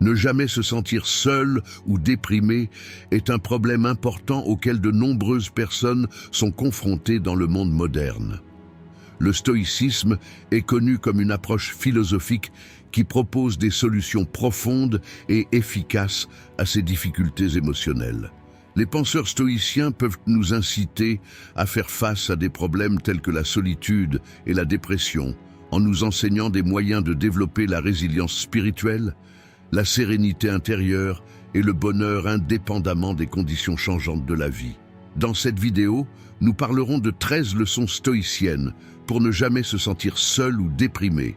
Ne jamais se sentir seul ou déprimé est un problème important auquel de nombreuses personnes sont confrontées dans le monde moderne. Le stoïcisme est connu comme une approche philosophique qui propose des solutions profondes et efficaces à ces difficultés émotionnelles. Les penseurs stoïciens peuvent nous inciter à faire face à des problèmes tels que la solitude et la dépression, en nous enseignant des moyens de développer la résilience spirituelle, la sérénité intérieure et le bonheur indépendamment des conditions changeantes de la vie. Dans cette vidéo, nous parlerons de 13 leçons stoïciennes pour ne jamais se sentir seul ou déprimé.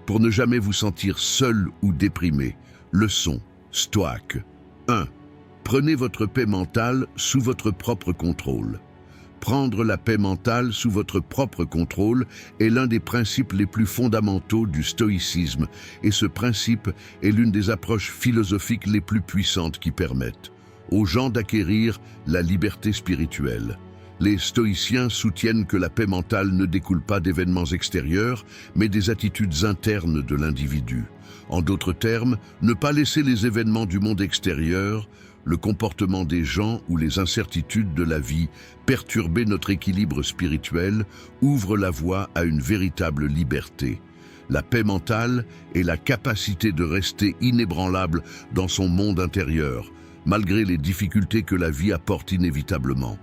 Pour ne jamais vous sentir seul ou déprimé. Leçon stoïque. 1. Prenez votre paix mentale sous votre propre contrôle. Prendre la paix mentale sous votre propre contrôle est l'un des principes les plus fondamentaux du stoïcisme, et ce principe est l'une des approches philosophiques les plus puissantes qui permettent aux gens d'acquérir la liberté spirituelle. Les stoïciens soutiennent que la paix mentale ne découle pas d'événements extérieurs, mais des attitudes internes de l'individu. En d'autres termes, ne pas laisser les événements du monde extérieur, le comportement des gens ou les incertitudes de la vie perturber notre équilibre spirituel ouvre la voie à une véritable liberté. La paix mentale est la capacité de rester inébranlable dans son monde intérieur, malgré les difficultés que la vie apporte inévitablement.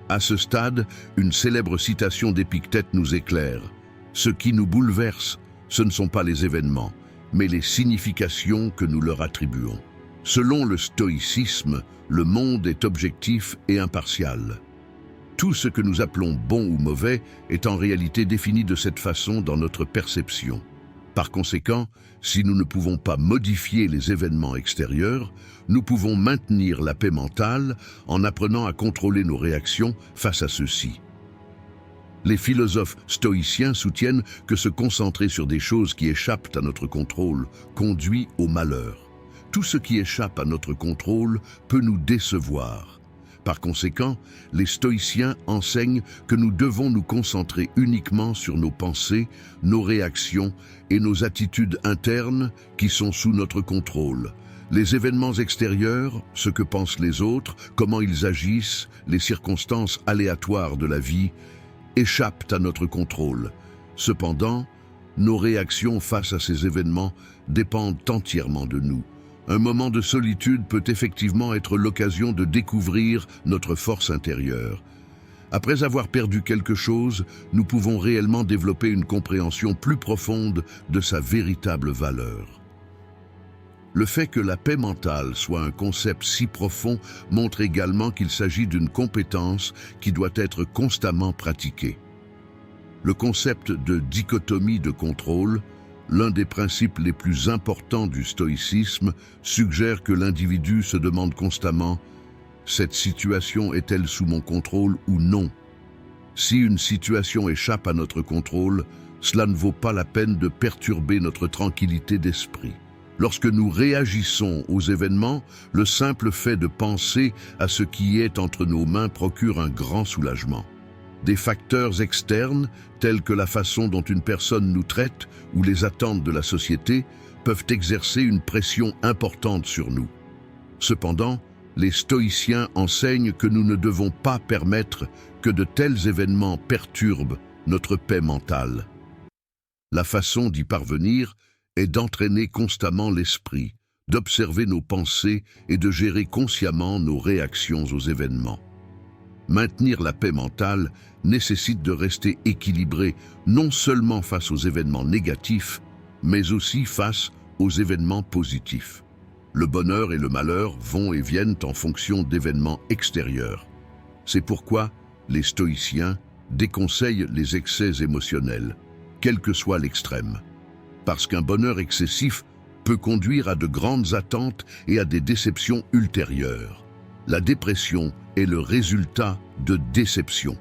À ce stade, une célèbre citation d'Épictète nous éclaire. « Ce qui nous bouleverse, ce ne sont pas les événements, mais les significations que nous leur attribuons. » Selon le stoïcisme, le monde est objectif et impartial. Tout ce que nous appelons bon ou mauvais est en réalité défini de cette façon dans notre perception. Par conséquent, si nous ne pouvons pas modifier les événements extérieurs, nous pouvons maintenir la paix mentale en apprenant à contrôler nos réactions face à ceux-ci. Les philosophes stoïciens soutiennent que se concentrer sur des choses qui échappent à notre contrôle conduit au malheur. Tout ce qui échappe à notre contrôle peut nous décevoir. Par conséquent, les stoïciens enseignent que nous devons nous concentrer uniquement sur nos pensées, nos réactions et nos attitudes internes qui sont sous notre contrôle. Les événements extérieurs, ce que pensent les autres, comment ils agissent, les circonstances aléatoires de la vie, échappent à notre contrôle. Cependant, nos réactions face à ces événements dépendent entièrement de nous. Un moment de solitude peut effectivement être l'occasion de découvrir notre force intérieure. Après avoir perdu quelque chose, nous pouvons réellement développer une compréhension plus profonde de sa véritable valeur. Le fait que la paix mentale soit un concept si profond montre également qu'il s'agit d'une compétence qui doit être constamment pratiquée. Le concept de dichotomie de contrôle, l'un des principes les plus importants du stoïcisme, suggère que l'individu se demande constamment « Cette situation est-elle sous mon contrôle ou non ?» Si une situation échappe à notre contrôle, cela ne vaut pas la peine de perturber notre tranquillité d'esprit. Lorsque nous réagissons aux événements, le simple fait de penser à ce qui est entre nos mains procure un grand soulagement. Des facteurs externes, tels que la façon dont une personne nous traite ou les attentes de la société, peuvent exercer une pression importante sur nous. Cependant, les stoïciens enseignent que nous ne devons pas permettre que de tels événements perturbent notre paix mentale. La façon d'y parvenir est d'entraîner constamment l'esprit, d'observer nos pensées et de gérer consciemment nos réactions aux événements. Maintenir la paix mentale nécessite de rester équilibré non seulement face aux événements négatifs, mais aussi face aux événements positifs. Le bonheur et le malheur vont et viennent en fonction d'événements extérieurs. C'est pourquoi les stoïciens déconseillent les excès émotionnels, quel que soit l'extrême. Parce qu'un bonheur excessif peut conduire à de grandes attentes et à des déceptions ultérieures. La dépression est le résultat de déception.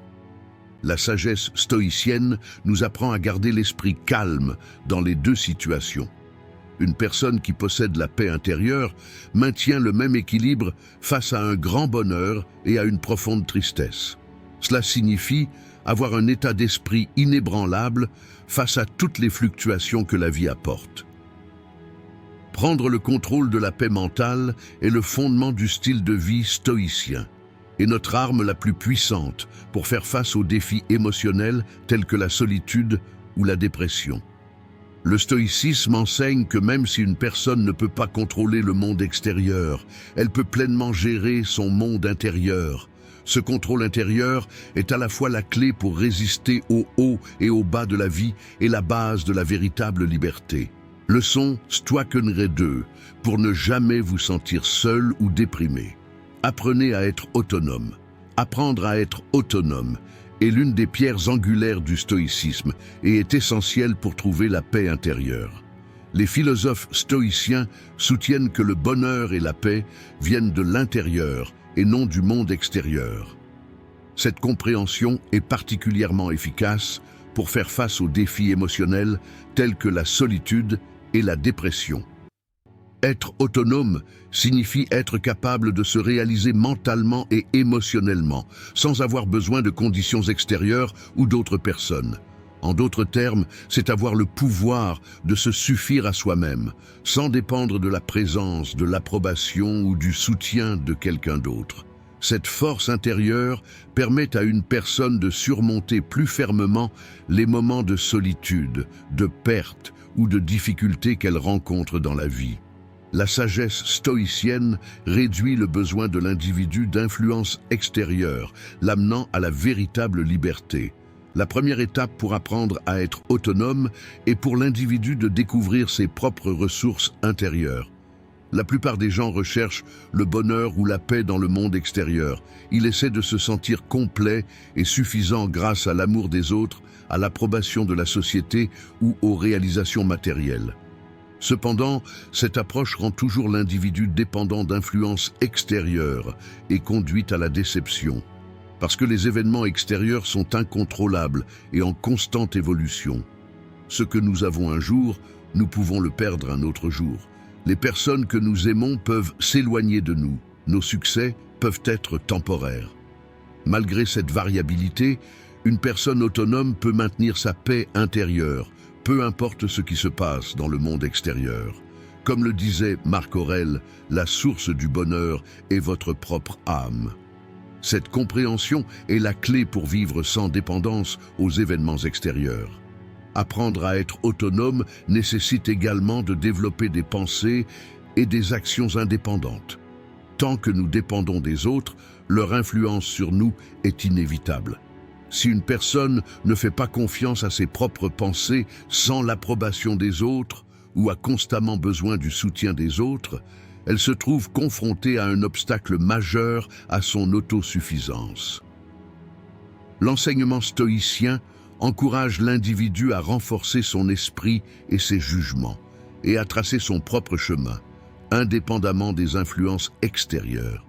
La sagesse stoïcienne nous apprend à garder l'esprit calme dans les deux situations. Une personne qui possède la paix intérieure maintient le même équilibre face à un grand bonheur et à une profonde tristesse. Cela signifie avoir un état d'esprit inébranlable face à toutes les fluctuations que la vie apporte. Prendre le contrôle de la paix mentale est le fondement du style de vie stoïcien et notre arme la plus puissante pour faire face aux défis émotionnels tels que la solitude ou la dépression. Le stoïcisme enseigne que même si une personne ne peut pas contrôler le monde extérieur, elle peut pleinement gérer son monde intérieur. Ce contrôle intérieur est à la fois la clé pour résister au haut et au bas de la vie et la base de la véritable liberté. Leçon Stoikenre 2, pour ne jamais vous sentir seul ou déprimé. Apprenez à être autonome. Apprendre à être autonome est l'une des pierres angulaires du stoïcisme et est essentielle pour trouver la paix intérieure. Les philosophes stoïciens soutiennent que le bonheur et la paix viennent de l'intérieur et non du monde extérieur. Cette compréhension est particulièrement efficace pour faire face aux défis émotionnels tels que la solitude et la dépression. Être autonome signifie être capable de se réaliser mentalement et émotionnellement, sans avoir besoin de conditions extérieures ou d'autres personnes. En d'autres termes, c'est avoir le pouvoir de se suffire à soi-même, sans dépendre de la présence, de l'approbation ou du soutien de quelqu'un d'autre. Cette force intérieure permet à une personne de surmonter plus fermement les moments de solitude, de perte ou de difficultés qu'elle rencontre dans la vie. La sagesse stoïcienne réduit le besoin de l'individu d'influence extérieure, l'amenant à la véritable liberté. La première étape pour apprendre à être autonome est pour l'individu de découvrir ses propres ressources intérieures. La plupart des gens recherchent le bonheur ou la paix dans le monde extérieur. Ils essaient de se sentir complet et suffisant grâce à l'amour des autres, à l'approbation de la société ou aux réalisations matérielles. Cependant, cette approche rend toujours l'individu dépendant d'influences extérieures et conduit à la déception. Parce que les événements extérieurs sont incontrôlables et en constante évolution. Ce que nous avons un jour, nous pouvons le perdre un autre jour. Les personnes que nous aimons peuvent s'éloigner de nous. Nos succès peuvent être temporaires. Malgré cette variabilité, une personne autonome peut maintenir sa paix intérieure, peu importe ce qui se passe dans le monde extérieur. Comme le disait Marc Aurèle, la source du bonheur est votre propre âme. Cette compréhension est la clé pour vivre sans dépendance aux événements extérieurs. Apprendre à être autonome nécessite également de développer des pensées et des actions indépendantes. Tant que nous dépendons des autres, leur influence sur nous est inévitable. Si une personne ne fait pas confiance à ses propres pensées sans l'approbation des autres ou a constamment besoin du soutien des autres, elle se trouve confrontée à un obstacle majeur à son autosuffisance. L'enseignement stoïcien encourage l'individu à renforcer son esprit et ses jugements et à tracer son propre chemin, indépendamment des influences extérieures.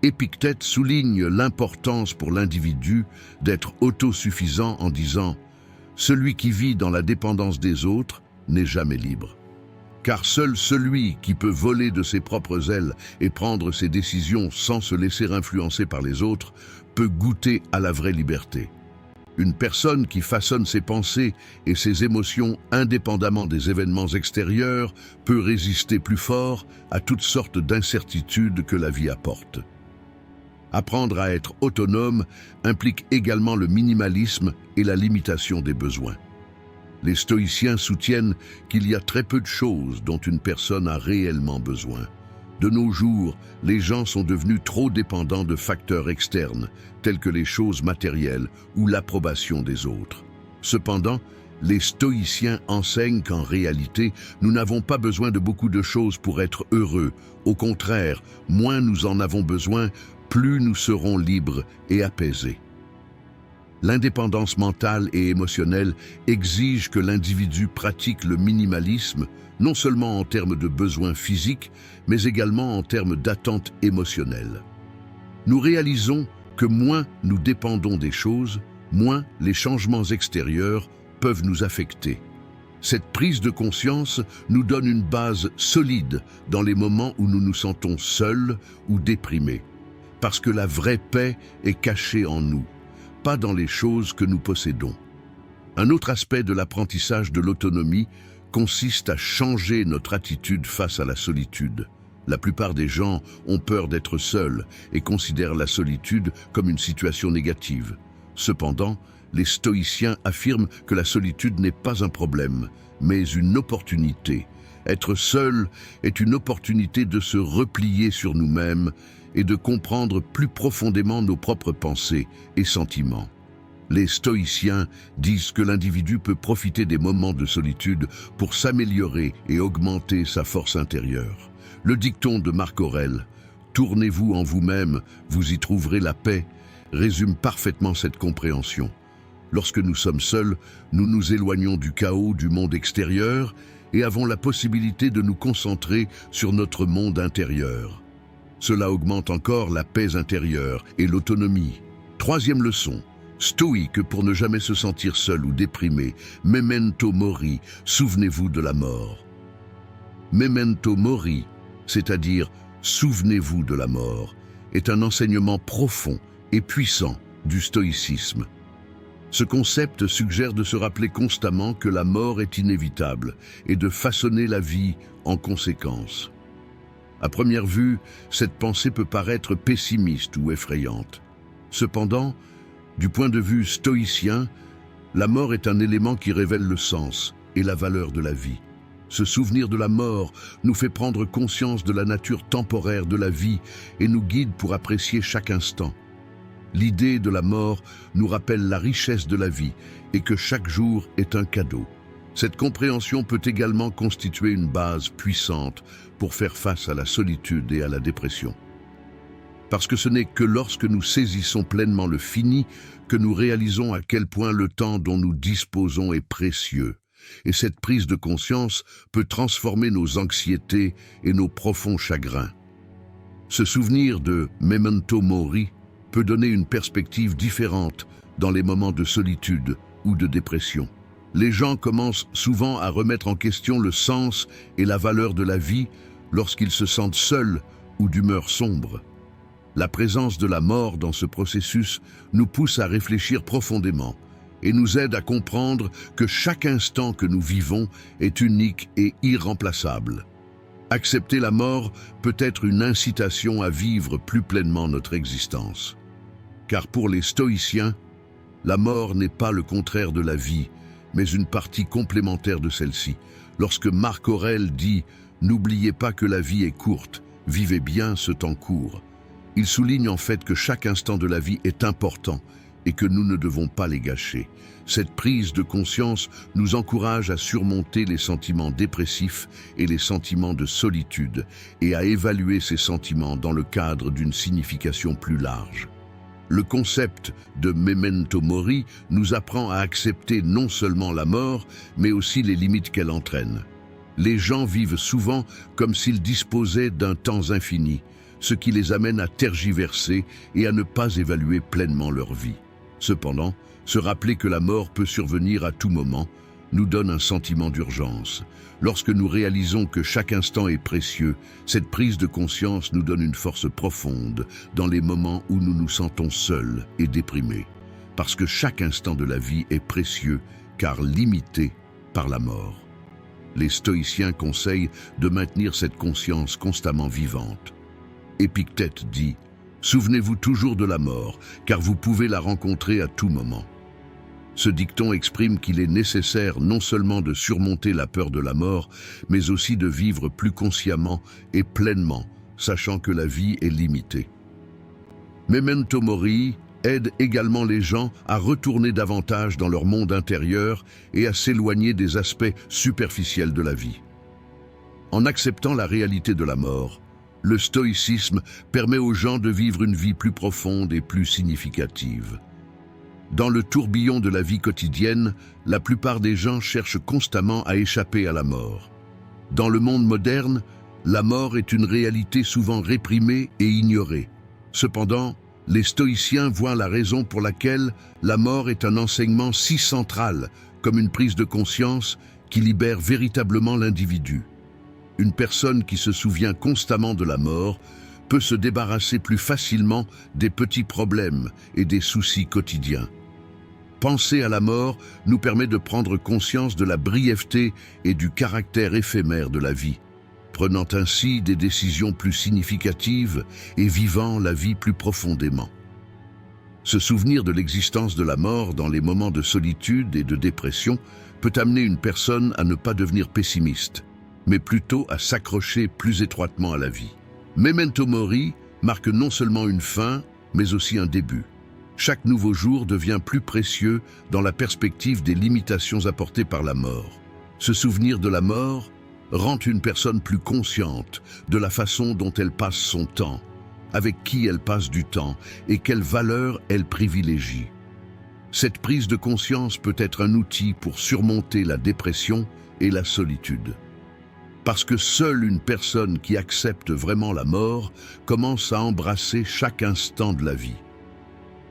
Épictète souligne l'importance pour l'individu d'être autosuffisant en disant « Celui qui vit dans la dépendance des autres n'est jamais libre. Car seul celui qui peut voler de ses propres ailes et prendre ses décisions sans se laisser influencer par les autres peut goûter à la vraie liberté. Une personne qui façonne ses pensées et ses émotions indépendamment des événements extérieurs peut résister plus fort à toutes sortes d'incertitudes que la vie apporte. » Apprendre à être autonome implique également le minimalisme et la limitation des besoins. Les stoïciens soutiennent qu'il y a très peu de choses dont une personne a réellement besoin. De nos jours, les gens sont devenus trop dépendants de facteurs externes, tels que les choses matérielles ou l'approbation des autres. Cependant, les stoïciens enseignent qu'en réalité, nous n'avons pas besoin de beaucoup de choses pour être heureux. Au contraire, moins nous en avons besoin, plus nous serons libres et apaisés. L'indépendance mentale et émotionnelle exige que l'individu pratique le minimalisme, non seulement en termes de besoins physiques, mais également en termes d'attentes émotionnelles. Nous réalisons que moins nous dépendons des choses, moins les changements extérieurs peuvent nous affecter. Cette prise de conscience nous donne une base solide dans les moments où nous nous sentons seuls ou déprimés. Parce que la vraie paix est cachée en nous, pas dans les choses que nous possédons. Un autre aspect de l'apprentissage de l'autonomie consiste à changer notre attitude face à la solitude. La plupart des gens ont peur d'être seuls et considèrent la solitude comme une situation négative. Cependant, les stoïciens affirment que la solitude n'est pas un problème, mais une opportunité. Être seul est une opportunité de se replier sur nous-mêmes et de comprendre plus profondément nos propres pensées et sentiments. Les stoïciens disent que l'individu peut profiter des moments de solitude pour s'améliorer et augmenter sa force intérieure. Le dicton de Marc Aurèle « Tournez-vous en vous-même, vous y trouverez la paix » résume parfaitement cette compréhension. Lorsque nous sommes seuls, nous nous éloignons du chaos du monde extérieur et avons la possibilité de nous concentrer sur notre monde intérieur. Cela augmente encore la paix intérieure et l'autonomie. Troisième leçon. Stoïque pour ne jamais se sentir seul ou déprimé. Memento mori, souvenez-vous de la mort. Memento mori, c'est-à-dire souvenez-vous de la mort, est un enseignement profond et puissant du stoïcisme. Ce concept suggère de se rappeler constamment que la mort est inévitable et de façonner la vie en conséquence. À première vue, cette pensée peut paraître pessimiste ou effrayante. Cependant, du point de vue stoïcien, la mort est un élément qui révèle le sens et la valeur de la vie. Ce souvenir de la mort nous fait prendre conscience de la nature temporaire de la vie et nous guide pour apprécier chaque instant. L'idée de la mort nous rappelle la richesse de la vie et que chaque jour est un cadeau. Cette compréhension peut également constituer une base puissante pour faire face à la solitude et à la dépression. Parce que ce n'est que lorsque nous saisissons pleinement le fini que nous réalisons à quel point le temps dont nous disposons est précieux. Et cette prise de conscience peut transformer nos anxiétés et nos profonds chagrins. Ce souvenir de memento mori peut donner une perspective différente dans les moments de solitude ou de dépression. Les gens commencent souvent à remettre en question le sens et la valeur de la vie lorsqu'ils se sentent seuls ou d'humeur sombre. La présence de la mort dans ce processus nous pousse à réfléchir profondément et nous aide à comprendre que chaque instant que nous vivons est unique et irremplaçable. Accepter la mort peut être une incitation à vivre plus pleinement notre existence. Car pour les stoïciens, la mort n'est pas le contraire de la vie, mais une partie complémentaire de celle-ci. Lorsque Marc Aurèle dit « N'oubliez pas que la vie est courte, vivez bien ce temps court », il souligne en fait que chaque instant de la vie est important et que nous ne devons pas les gâcher. Cette prise de conscience nous encourage à surmonter les sentiments dépressifs et les sentiments de solitude et à évaluer ces sentiments dans le cadre d'une signification plus large. Le concept de memento mori nous apprend à accepter non seulement la mort, mais aussi les limites qu'elle entraîne. Les gens vivent souvent comme s'ils disposaient d'un temps infini, ce qui les amène à tergiverser et à ne pas évaluer pleinement leur vie. Cependant, se rappeler que la mort peut survenir à tout moment nous donne un sentiment d'urgence. Lorsque nous réalisons que chaque instant est précieux, cette prise de conscience nous donne une force profonde dans les moments où nous nous sentons seuls et déprimés. Parce que chaque instant de la vie est précieux, car limité par la mort. Les stoïciens conseillent de maintenir cette conscience constamment vivante. Épictète dit « Souvenez-vous toujours de la mort, car vous pouvez la rencontrer à tout moment ». Ce dicton exprime qu'il est nécessaire non seulement de surmonter la peur de la mort, mais aussi de vivre plus consciemment et pleinement, sachant que la vie est limitée. Memento mori aide également les gens à retourner davantage dans leur monde intérieur et à s'éloigner des aspects superficiels de la vie. En acceptant la réalité de la mort, le stoïcisme permet aux gens de vivre une vie plus profonde et plus significative. Dans le tourbillon de la vie quotidienne, la plupart des gens cherchent constamment à échapper à la mort. Dans le monde moderne, la mort est une réalité souvent réprimée et ignorée. Cependant, les stoïciens voient la raison pour laquelle la mort est un enseignement si central, comme une prise de conscience qui libère véritablement l'individu. Une personne qui se souvient constamment de la mort peut se débarrasser plus facilement des petits problèmes et des soucis quotidiens. Penser à la mort nous permet de prendre conscience de la brièveté et du caractère éphémère de la vie, prenant ainsi des décisions plus significatives et vivant la vie plus profondément. Se souvenir de l'existence de la mort dans les moments de solitude et de dépression peut amener une personne à ne pas devenir pessimiste, mais plutôt à s'accrocher plus étroitement à la vie. Memento Mori marque non seulement une fin, mais aussi un début. Chaque nouveau jour devient plus précieux dans la perspective des limitations apportées par la mort. Se souvenir de la mort rend une personne plus consciente de la façon dont elle passe son temps, avec qui elle passe du temps et quelles valeurs elle privilégie. Cette prise de conscience peut être un outil pour surmonter la dépression et la solitude. Parce que seule une personne qui accepte vraiment la mort commence à embrasser chaque instant de la vie.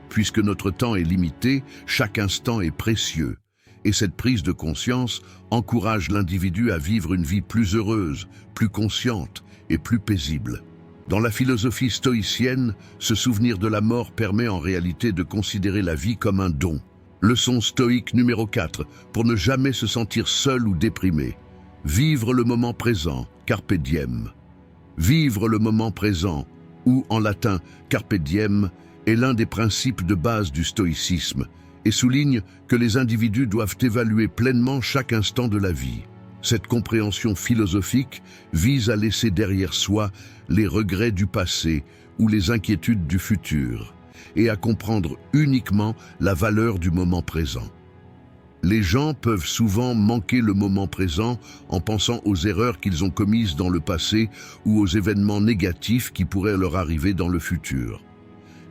Puisque notre temps est limité, chaque instant est précieux, et cette prise de conscience encourage l'individu à vivre une vie plus heureuse, plus consciente et plus paisible. Dans la philosophie stoïcienne, se souvenir de la mort permet en réalité de considérer la vie comme un don. Leçon stoïque numéro 4, pour ne jamais se sentir seul ou déprimé. Vivre le moment présent, carpe diem. Vivre le moment présent, ou en latin carpe diem, est l'un des principes de base du stoïcisme et souligne que les individus doivent évaluer pleinement chaque instant de la vie. Cette compréhension philosophique vise à laisser derrière soi les regrets du passé ou les inquiétudes du futur et à comprendre uniquement la valeur du moment présent. Les gens peuvent souvent manquer le moment présent en pensant aux erreurs qu'ils ont commises dans le passé ou aux événements négatifs qui pourraient leur arriver dans le futur.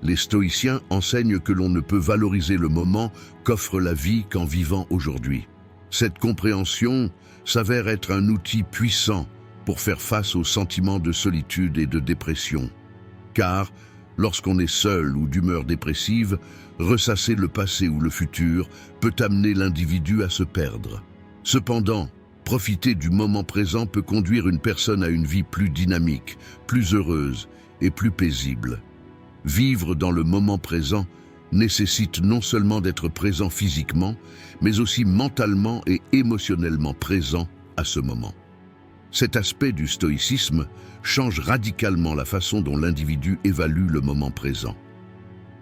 Les stoïciens enseignent que l'on ne peut valoriser le moment qu'offre la vie qu'en vivant aujourd'hui. Cette compréhension s'avère être un outil puissant pour faire face aux sentiments de solitude et de dépression. Car, lorsqu'on est seul ou d'humeur dépressive, ressasser le passé ou le futur peut amener l'individu à se perdre. Cependant, profiter du moment présent peut conduire une personne à une vie plus dynamique, plus heureuse et plus paisible. Vivre dans le moment présent nécessite non seulement d'être présent physiquement, mais aussi mentalement et émotionnellement présent à ce moment. Cet aspect du stoïcisme change radicalement la façon dont l'individu évalue le moment présent.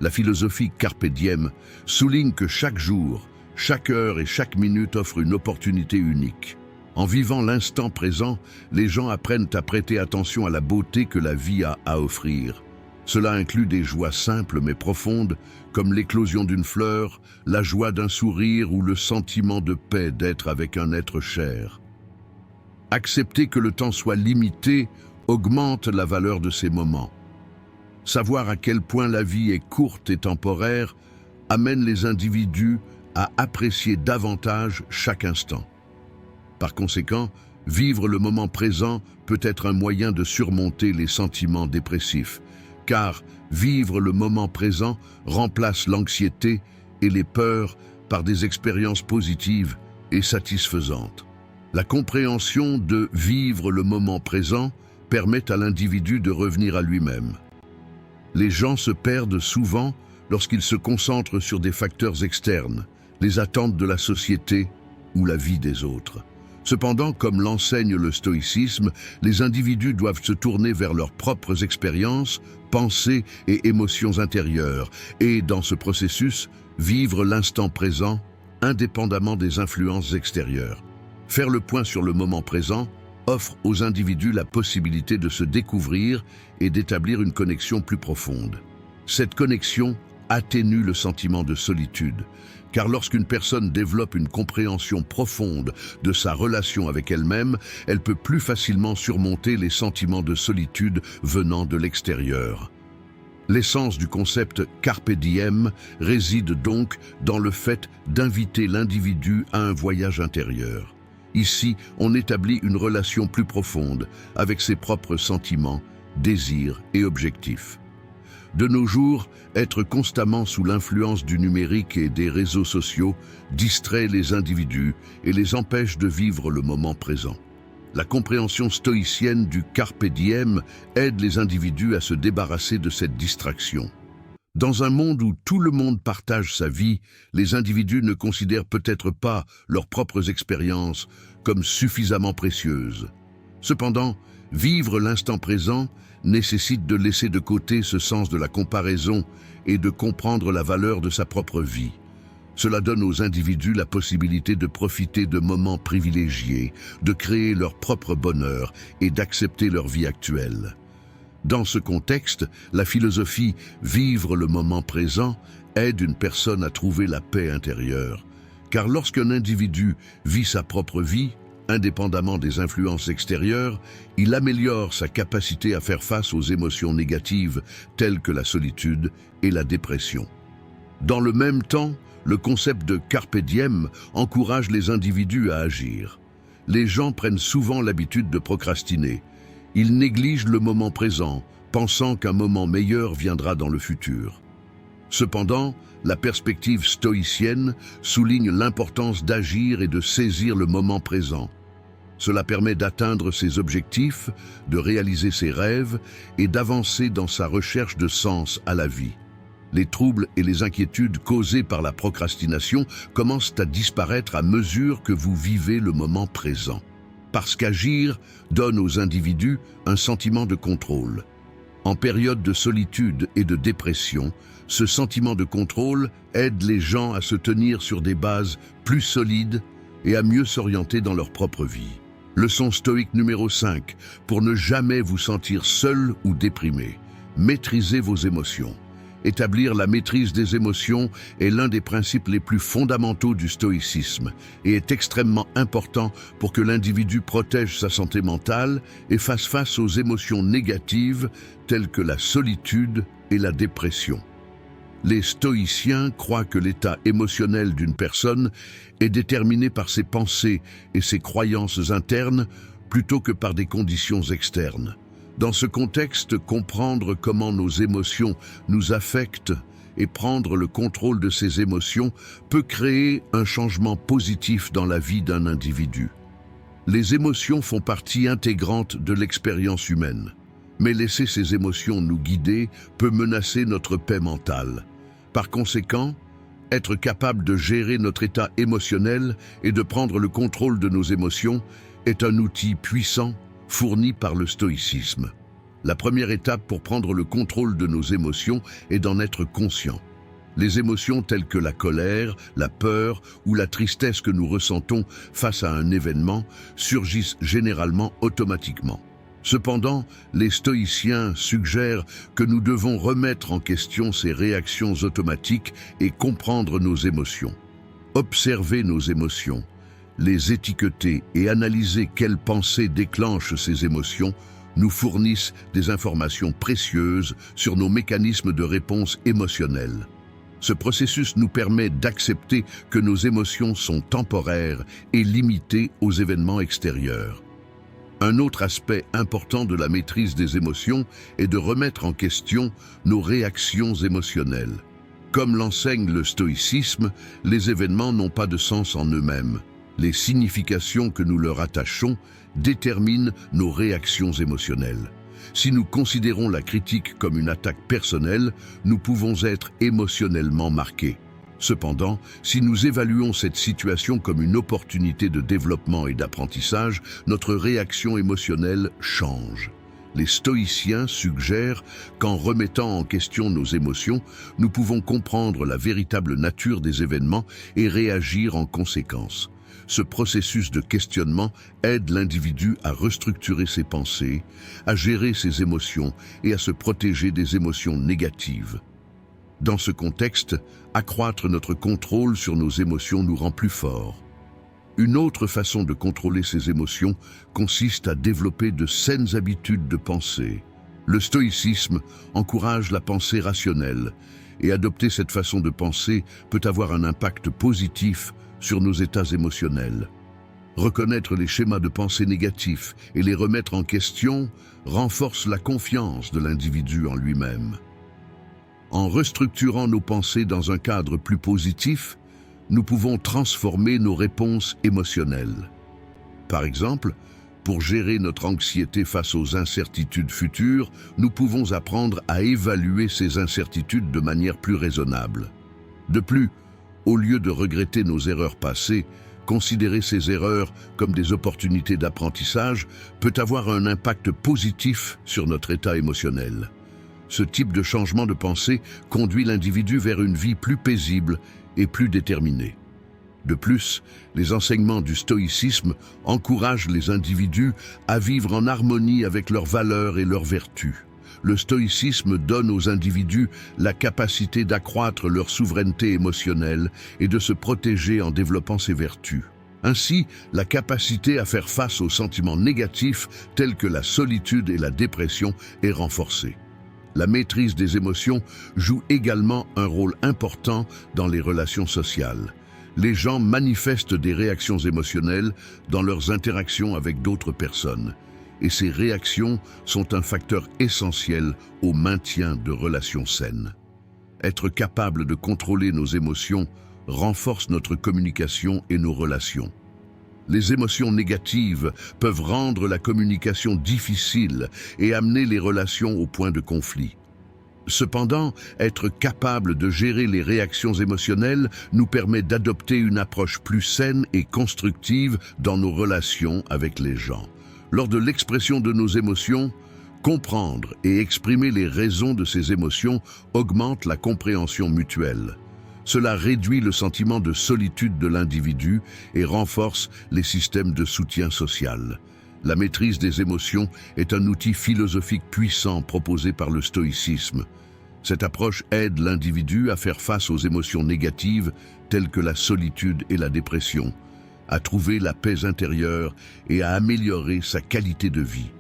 La philosophie carpe diem souligne que chaque jour, chaque heure et chaque minute offre une opportunité unique. En vivant l'instant présent, les gens apprennent à prêter attention à la beauté que la vie a à offrir. Cela inclut des joies simples mais profondes, comme l'éclosion d'une fleur, la joie d'un sourire ou le sentiment de paix d'être avec un être cher. Accepter que le temps soit limité augmente la valeur de ces moments. Savoir à quel point la vie est courte et temporaire amène les individus à apprécier davantage chaque instant. Par conséquent, vivre le moment présent peut être un moyen de surmonter les sentiments dépressifs, car vivre le moment présent remplace l'anxiété et les peurs par des expériences positives et satisfaisantes. La compréhension de vivre le moment présent permet à l'individu de revenir à lui-même. Les gens se perdent souvent lorsqu'ils se concentrent sur des facteurs externes, les attentes de la société ou la vie des autres. Cependant, comme l'enseigne le stoïcisme, les individus doivent se tourner vers leurs propres expériences, pensées et émotions intérieures, et dans ce processus, vivre l'instant présent, indépendamment des influences extérieures. Faire le point sur le moment présent offre aux individus la possibilité de se découvrir et d'établir une connexion plus profonde. Cette connexion atténue le sentiment de solitude, car lorsqu'une personne développe une compréhension profonde de sa relation avec elle-même, elle peut plus facilement surmonter les sentiments de solitude venant de l'extérieur. L'essence du concept carpe diem réside donc dans le fait d'inviter l'individu à un voyage intérieur. Ici, on établit une relation plus profonde avec ses propres sentiments, désirs et objectifs. De nos jours, être constamment sous l'influence du numérique et des réseaux sociaux distrait les individus et les empêche de vivre le moment présent. La compréhension stoïcienne du carpe diem aide les individus à se débarrasser de cette distraction. Dans un monde où tout le monde partage sa vie, les individus ne considèrent peut-être pas leurs propres expériences comme suffisamment précieuses. Cependant, vivre l'instant présent nécessite de laisser de côté ce sens de la comparaison et de comprendre la valeur de sa propre vie. Cela donne aux individus la possibilité de profiter de moments privilégiés, de créer leur propre bonheur et d'accepter leur vie actuelle. Dans ce contexte, la philosophie « vivre le moment présent » aide une personne à trouver la paix intérieure. Car lorsqu'un individu vit sa propre vie, indépendamment des influences extérieures, il améliore sa capacité à faire face aux émotions négatives telles que la solitude et la dépression. Dans le même temps, le concept de carpe diem encourage les individus à agir. Les gens prennent souvent l'habitude de procrastiner. Ils négligent le moment présent, pensant qu'un moment meilleur viendra dans le futur. Cependant, la perspective stoïcienne souligne l'importance d'agir et de saisir le moment présent. Cela permet d'atteindre ses objectifs, de réaliser ses rêves et d'avancer dans sa recherche de sens à la vie. Les troubles et les inquiétudes causés par la procrastination commencent à disparaître à mesure que vous vivez le moment présent. Parce qu'agir donne aux individus un sentiment de contrôle. En période de solitude et de dépression, ce sentiment de contrôle aide les gens à se tenir sur des bases plus solides et à mieux s'orienter dans leur propre vie. Leçon stoïque numéro 5. Pour ne jamais vous sentir seul ou déprimé, maîtrisez vos émotions. Établir la maîtrise des émotions est l'un des principes les plus fondamentaux du stoïcisme et est extrêmement important pour que l'individu protège sa santé mentale et fasse face aux émotions négatives telles que la solitude et la dépression. Les stoïciens croient que l'état émotionnel d'une personne est déterminé par ses pensées et ses croyances internes plutôt que par des conditions externes. Dans ce contexte, comprendre comment nos émotions nous affectent et prendre le contrôle de ces émotions peut créer un changement positif dans la vie d'un individu. Les émotions font partie intégrante de l'expérience humaine, mais laisser ces émotions nous guider peut menacer notre paix mentale. Par conséquent, être capable de gérer notre état émotionnel et de prendre le contrôle de nos émotions est un outil puissant fourni par le stoïcisme. La première étape pour prendre le contrôle de nos émotions est d'en être conscient. Les émotions telles que la colère, la peur ou la tristesse que nous ressentons face à un événement surgissent généralement automatiquement. Cependant, les stoïciens suggèrent que nous devons remettre en question ces réactions automatiques et comprendre nos émotions. Observer nos émotions, les étiqueter et analyser quelles pensées déclenchent ces émotions nous fournissent des informations précieuses sur nos mécanismes de réponse émotionnelle. Ce processus nous permet d'accepter que nos émotions sont temporaires et limitées aux événements extérieurs. Un autre aspect important de la maîtrise des émotions est de remettre en question nos réactions émotionnelles. Comme l'enseigne le stoïcisme, les événements n'ont pas de sens en eux-mêmes. Les significations que nous leur attachons déterminent nos réactions émotionnelles. Si nous considérons la critique comme une attaque personnelle, nous pouvons être émotionnellement marqués. Cependant, si nous évaluons cette situation comme une opportunité de développement et d'apprentissage, notre réaction émotionnelle change. Les stoïciens suggèrent qu'en remettant en question nos émotions, nous pouvons comprendre la véritable nature des événements et réagir en conséquence. Ce processus de questionnement aide l'individu à restructurer ses pensées, à gérer ses émotions et à se protéger des émotions négatives. Dans ce contexte, accroître notre contrôle sur nos émotions nous rend plus forts. Une autre façon de contrôler ses émotions consiste à développer de saines habitudes de pensée. Le stoïcisme encourage la pensée rationnelle, et adopter cette façon de penser peut avoir un impact positif sur nos états émotionnels. Reconnaître les schémas de pensée négatifs et les remettre en question renforce la confiance de l'individu en lui-même. En restructurant nos pensées dans un cadre plus positif, nous pouvons transformer nos réponses émotionnelles. Par exemple, Pour gérer notre anxiété face aux incertitudes futures, nous pouvons apprendre à évaluer ces incertitudes de manière plus raisonnable. De plus, au lieu de regretter nos erreurs passées, considérer ces erreurs comme des opportunités d'apprentissage peut avoir un impact positif sur notre état émotionnel. Ce type de changement de pensée conduit l'individu vers une vie plus paisible et plus déterminée. De plus, les enseignements du stoïcisme encouragent les individus à vivre en harmonie avec leurs valeurs et leurs vertus. Le stoïcisme donne aux individus la capacité d'accroître leur souveraineté émotionnelle et de se protéger en développant ces vertus. Ainsi, la capacité à faire face aux sentiments négatifs tels que la solitude et la dépression est renforcée. La maîtrise des émotions joue également un rôle important dans les relations sociales. Les gens manifestent des réactions émotionnelles dans leurs interactions avec d'autres personnes. Et ces réactions sont un facteur essentiel au maintien de relations saines. Être capable de contrôler nos émotions renforce notre communication et nos relations. Les émotions négatives peuvent rendre la communication difficile et amener les relations au point de conflit. Cependant, être capable de gérer les réactions émotionnelles nous permet d'adopter une approche plus saine et constructive dans nos relations avec les gens. Lors de l'expression de nos émotions, comprendre et exprimer les raisons de ces émotions augmente la compréhension mutuelle. Cela réduit le sentiment de solitude de l'individu et renforce les systèmes de soutien social. La maîtrise des émotions est un outil philosophique puissant proposé par le stoïcisme. Cette approche aide l'individu à faire face aux émotions négatives telles que la solitude et la dépression, à trouver la paix intérieure et à améliorer sa qualité de vie.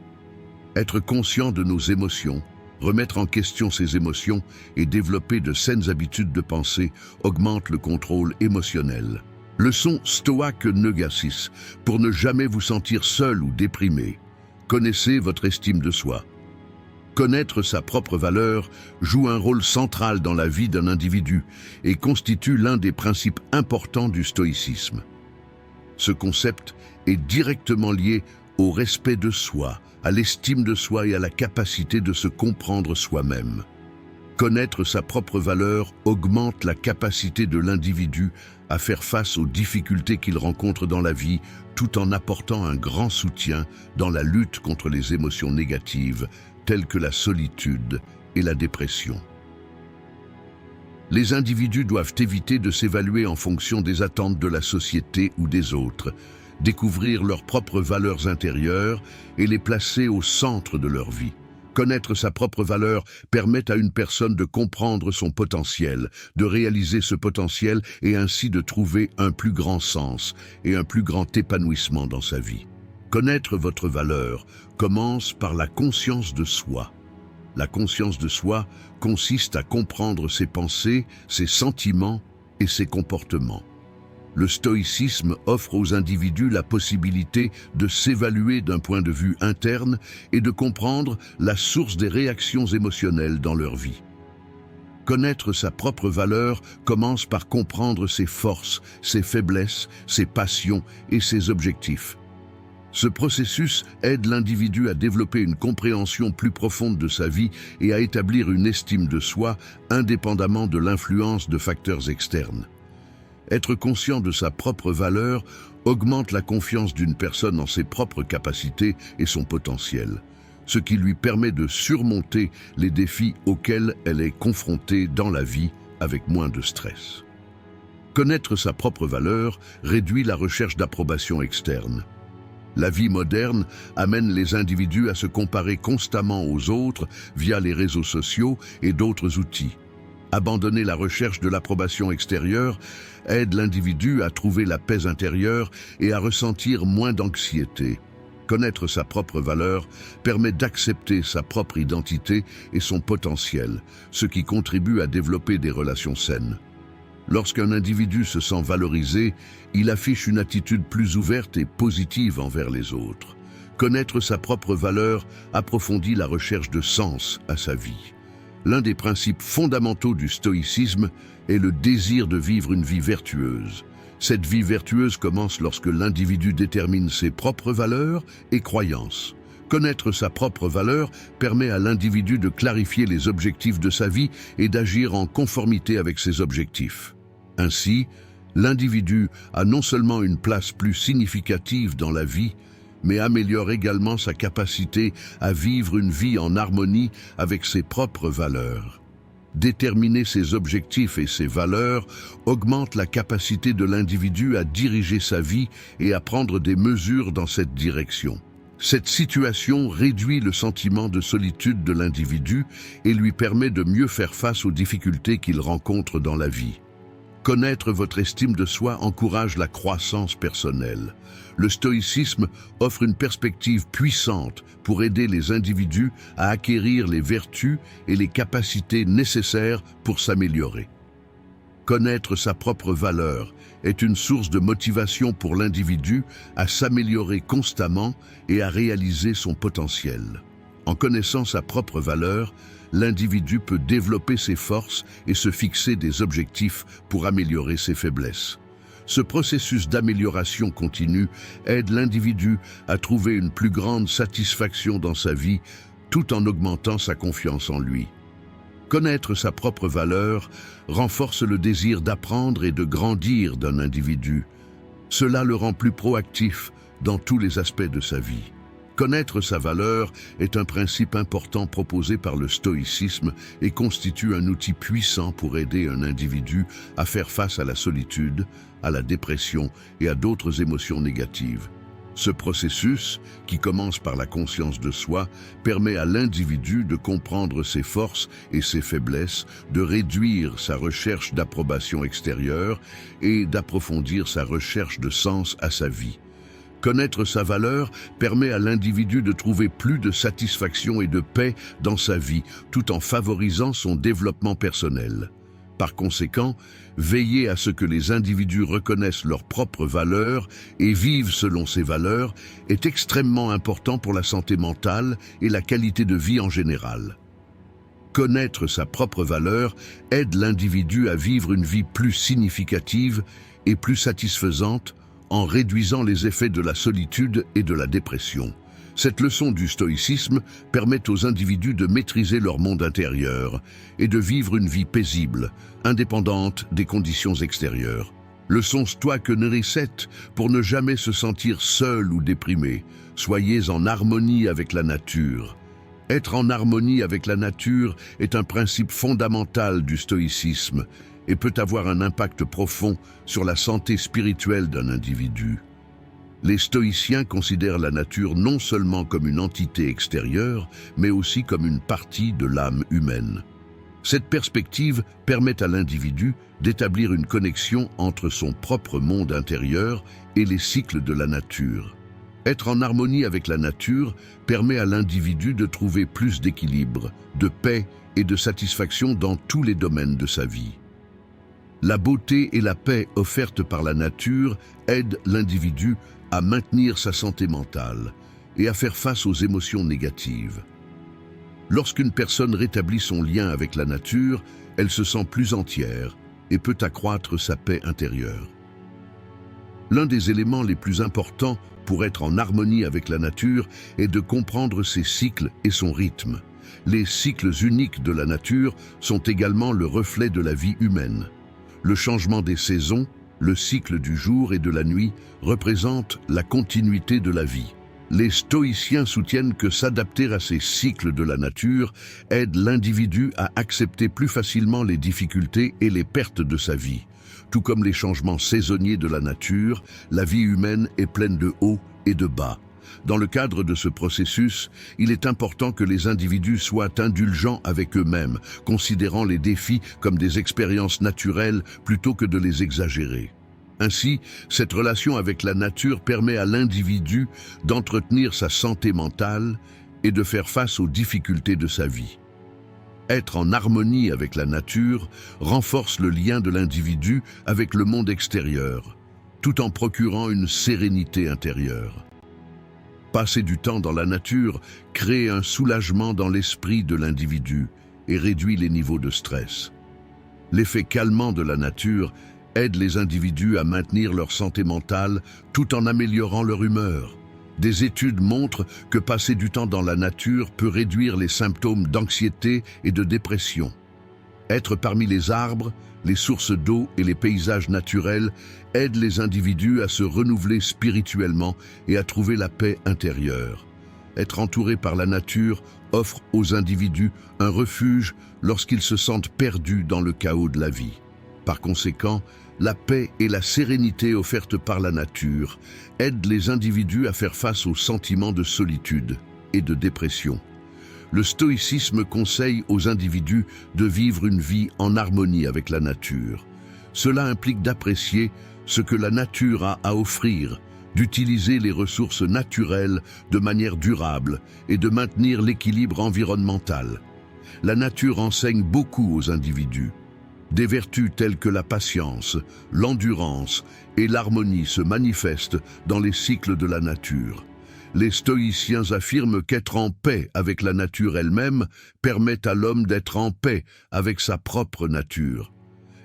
Être conscient de nos émotions, remettre en question ces émotions et développer de saines habitudes de pensée augmente le contrôle émotionnel. Leçon stoïque Negasis, pour ne jamais vous sentir seul ou déprimé. Connaissez votre estime de soi. Connaître sa propre valeur joue un rôle central dans la vie d'un individu et constitue l'un des principes importants du stoïcisme. Ce concept est directement lié au respect de soi, à l'estime de soi et à la capacité de se comprendre soi-même. Connaître sa propre valeur augmente la capacité de l'individu à faire face aux difficultés qu'il rencontre dans la vie, tout en apportant un grand soutien dans la lutte contre les émotions négatives, telles que la solitude et la dépression. Les individus doivent éviter de s'évaluer en fonction des attentes de la société ou des autres, découvrir leurs propres valeurs intérieures et les placer au centre de leur vie. Connaître sa propre valeur permet à une personne de comprendre son potentiel, de réaliser ce potentiel et ainsi de trouver un plus grand sens et un plus grand épanouissement dans sa vie. Connaître votre valeur commence par la conscience de soi. La conscience de soi consiste à comprendre ses pensées, ses sentiments et ses comportements. Le stoïcisme offre aux individus la possibilité de s'évaluer d'un point de vue interne et de comprendre la source des réactions émotionnelles dans leur vie. Connaître sa propre valeur commence par comprendre ses forces, ses faiblesses, ses passions et ses objectifs. Ce processus aide l'individu à développer une compréhension plus profonde de sa vie et à établir une estime de soi indépendamment de l'influence de facteurs externes. Être conscient de sa propre valeur augmente la confiance d'une personne en ses propres capacités et son potentiel, ce qui lui permet de surmonter les défis auxquels elle est confrontée dans la vie avec moins de stress. Connaître sa propre valeur réduit la recherche d'approbation externe. La vie moderne amène les individus à se comparer constamment aux autres via les réseaux sociaux et d'autres outils. Abandonner la recherche de l'approbation extérieure aide l'individu à trouver la paix intérieure et à ressentir moins d'anxiété. Connaître sa propre valeur permet d'accepter sa propre identité et son potentiel, ce qui contribue à développer des relations saines. Lorsqu'un individu se sent valorisé, il affiche une attitude plus ouverte et positive envers les autres. Connaître sa propre valeur approfondit la recherche de sens à sa vie. L'un des principes fondamentaux du stoïcisme est le désir de vivre une vie vertueuse. Cette vie vertueuse commence lorsque l'individu détermine ses propres valeurs et croyances. Connaître sa propre valeur permet à l'individu de clarifier les objectifs de sa vie et d'agir en conformité avec ses objectifs. Ainsi, l'individu a non seulement une place plus significative dans la vie, mais améliore également sa capacité à vivre une vie en harmonie avec ses propres valeurs. Déterminer ses objectifs et ses valeurs augmente la capacité de l'individu à diriger sa vie et à prendre des mesures dans cette direction. Cette situation réduit le sentiment de solitude de l'individu et lui permet de mieux faire face aux difficultés qu'il rencontre dans la vie. Connaître votre estime de soi encourage la croissance personnelle. Le stoïcisme offre une perspective puissante pour aider les individus à acquérir les vertus et les capacités nécessaires pour s'améliorer. Connaître sa propre valeur est une source de motivation pour l'individu à s'améliorer constamment et à réaliser son potentiel. En connaissant sa propre valeur, l'individu peut développer ses forces et se fixer des objectifs pour améliorer ses faiblesses. Ce processus d'amélioration continue aide l'individu à trouver une plus grande satisfaction dans sa vie tout en augmentant sa confiance en lui. Connaître sa propre valeur renforce le désir d'apprendre et de grandir d'un individu. Cela le rend plus proactif dans tous les aspects de sa vie. Connaître sa valeur est un principe important proposé par le stoïcisme et constitue un outil puissant pour aider un individu à faire face à la solitude, à la dépression et à d'autres émotions négatives. Ce processus, qui commence par la conscience de soi, permet à l'individu de comprendre ses forces et ses faiblesses, de réduire sa recherche d'approbation extérieure et d'approfondir sa recherche de sens à sa vie. Connaître sa valeur permet à l'individu de trouver plus de satisfaction et de paix dans sa vie, tout en favorisant son développement personnel. Par conséquent, veiller à ce que les individus reconnaissent leurs propres valeurs et vivent selon ces valeurs est extrêmement important pour la santé mentale et la qualité de vie en général. Connaître sa propre valeur aide l'individu à vivre une vie plus significative et plus satisfaisante en réduisant les effets de la solitude et de la dépression. Cette leçon du stoïcisme permet aux individus de maîtriser leur monde intérieur et de vivre une vie paisible, indépendante des conditions extérieures. Leçon stoïque numéro 7, pour ne jamais se sentir seul ou déprimé, soyez en harmonie avec la nature. Être en harmonie avec la nature est un principe fondamental du stoïcisme et peut avoir un impact profond sur la santé spirituelle d'un individu. Les stoïciens considèrent la nature non seulement comme une entité extérieure, mais aussi comme une partie de l'âme humaine. Cette perspective permet à l'individu d'établir une connexion entre son propre monde intérieur et les cycles de la nature. Être en harmonie avec la nature permet à l'individu de trouver plus d'équilibre, de paix et de satisfaction dans tous les domaines de sa vie. La beauté et la paix offertes par la nature aident l'individu à maintenir sa santé mentale et à faire face aux émotions négatives. Lorsqu'une personne rétablit son lien avec la nature, elle se sent plus entière et peut accroître sa paix intérieure. L'un des éléments les plus importants pour être en harmonie avec la nature est de comprendre ses cycles et son rythme. Les cycles uniques de la nature sont également le reflet de la vie humaine. Le changement des saisons, le cycle du jour et de la nuit représentent la continuité de la vie. Les stoïciens soutiennent que s'adapter à ces cycles de la nature aide l'individu à accepter plus facilement les difficultés et les pertes de sa vie. Tout comme les changements saisonniers de la nature, la vie humaine est pleine de hauts et de bas. Dans le cadre de ce processus, il est important que les individus soient indulgents avec eux-mêmes, considérant les défis comme des expériences naturelles plutôt que de les exagérer. Ainsi, cette relation avec la nature permet à l'individu d'entretenir sa santé mentale et de faire face aux difficultés de sa vie. Être en harmonie avec la nature renforce le lien de l'individu avec le monde extérieur, tout en procurant une sérénité intérieure. Passer du temps dans la nature crée un soulagement dans l'esprit de l'individu et réduit les niveaux de stress. L'effet calmant de la nature aide les individus à maintenir leur santé mentale tout en améliorant leur humeur. Des études montrent que passer du temps dans la nature peut réduire les symptômes d'anxiété et de dépression. Être parmi les arbres, les sources d'eau et les paysages naturels aide les individus à se renouveler spirituellement et à trouver la paix intérieure. Être entouré par la nature offre aux individus un refuge lorsqu'ils se sentent perdus dans le chaos de la vie. Par conséquent, la paix et la sérénité offertes par la nature aident les individus à faire face aux sentiments de solitude et de dépression. Le stoïcisme conseille aux individus de vivre une vie en harmonie avec la nature. Cela implique d'apprécier ce que la nature a à offrir, d'utiliser les ressources naturelles de manière durable et de maintenir l'équilibre environnemental. La nature enseigne beaucoup aux individus. Des vertus telles que la patience, l'endurance et l'harmonie se manifestent dans les cycles de la nature. Les stoïciens affirment qu'être en paix avec la nature elle-même permet à l'homme d'être en paix avec sa propre nature.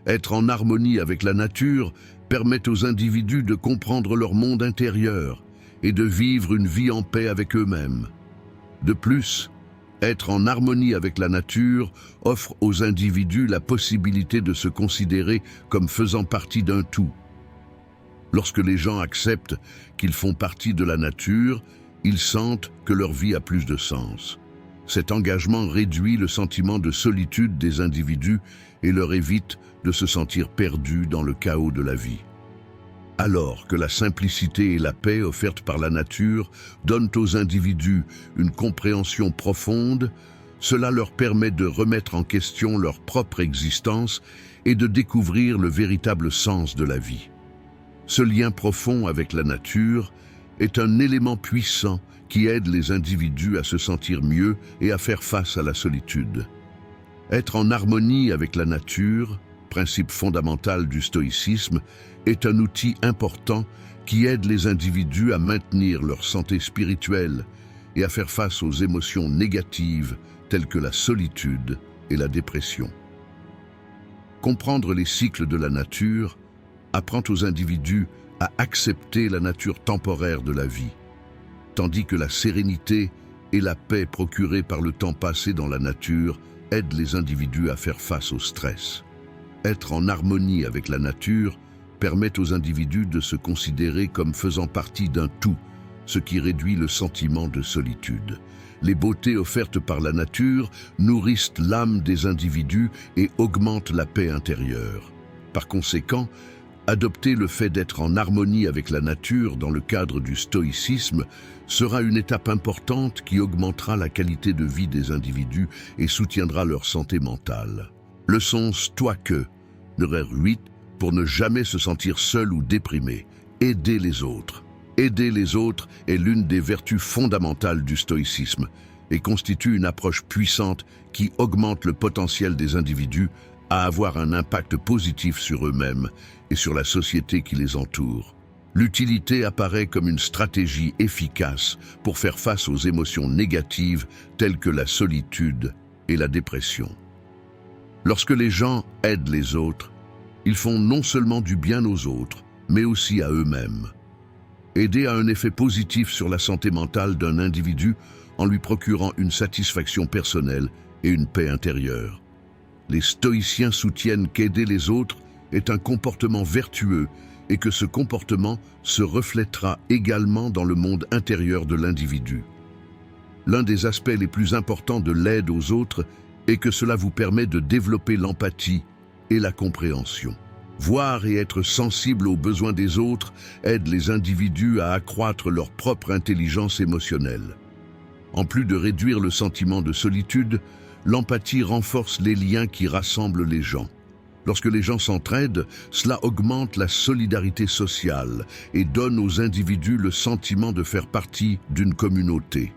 Être en harmonie avec la nature permet aux individus de comprendre leur monde intérieur et de vivre une vie en paix avec eux-mêmes. De plus, être en harmonie avec la nature offre aux individus la possibilité de se considérer comme faisant partie d'un tout. Lorsque les gens acceptent qu'ils font partie de la nature, ils sentent que leur vie a plus de sens. Cet engagement réduit le sentiment de solitude des individus et leur évite de se sentir perdus dans le chaos de la vie. Alors que la simplicité et la paix offertes par la nature donnent aux individus une compréhension profonde, cela leur permet de remettre en question leur propre existence et de découvrir le véritable sens de la vie. Ce lien profond avec la nature est un élément puissant qui aide les individus à se sentir mieux et à faire face à la solitude. Être en harmonie avec la nature, principe fondamental du stoïcisme, est un outil important qui aide les individus à maintenir leur santé spirituelle et à faire face aux émotions négatives telles que la solitude et la dépression. Comprendre les cycles de la nature apprend aux individus à accepter la nature temporaire de la vie, tandis que la sérénité et la paix procurées par le temps passé dans la nature aident les individus à faire face au stress. Être en harmonie avec la nature permet aux individus de se considérer comme faisant partie d'un tout, ce qui réduit le sentiment de solitude. Les beautés offertes par la nature nourrissent l'âme des individus et augmentent la paix intérieure. Par conséquent, adopter le fait d'être en harmonie avec la nature dans le cadre du stoïcisme sera une étape importante qui augmentera la qualité de vie des individus et soutiendra leur santé mentale. Leçon stoïque, numéro 8, pour ne jamais se sentir seul ou déprimé. Aider les autres. Aider les autres est l'une des vertus fondamentales du stoïcisme et constitue une approche puissante qui augmente le potentiel des individus à avoir un impact positif sur eux-mêmes et sur la société qui les entoure. L'utilité apparaît comme une stratégie efficace pour faire face aux émotions négatives telles que la solitude et la dépression. Lorsque les gens aident les autres, ils font non seulement du bien aux autres, mais aussi à eux-mêmes. Aider a un effet positif sur la santé mentale d'un individu en lui procurant une satisfaction personnelle et une paix intérieure. Les stoïciens soutiennent qu'aider les autres est un comportement vertueux et que ce comportement se reflètera également dans le monde intérieur de l'individu. L'un des aspects les plus importants de l'aide aux autres est que cela vous permet de développer l'empathie et la compréhension. Voir et être sensible aux besoins des autres aide les individus à accroître leur propre intelligence émotionnelle. En plus de réduire le sentiment de solitude, l'empathie renforce les liens qui rassemblent les gens. Lorsque les gens s'entraident, cela augmente la solidarité sociale et donne aux individus le sentiment de faire partie d'une communauté.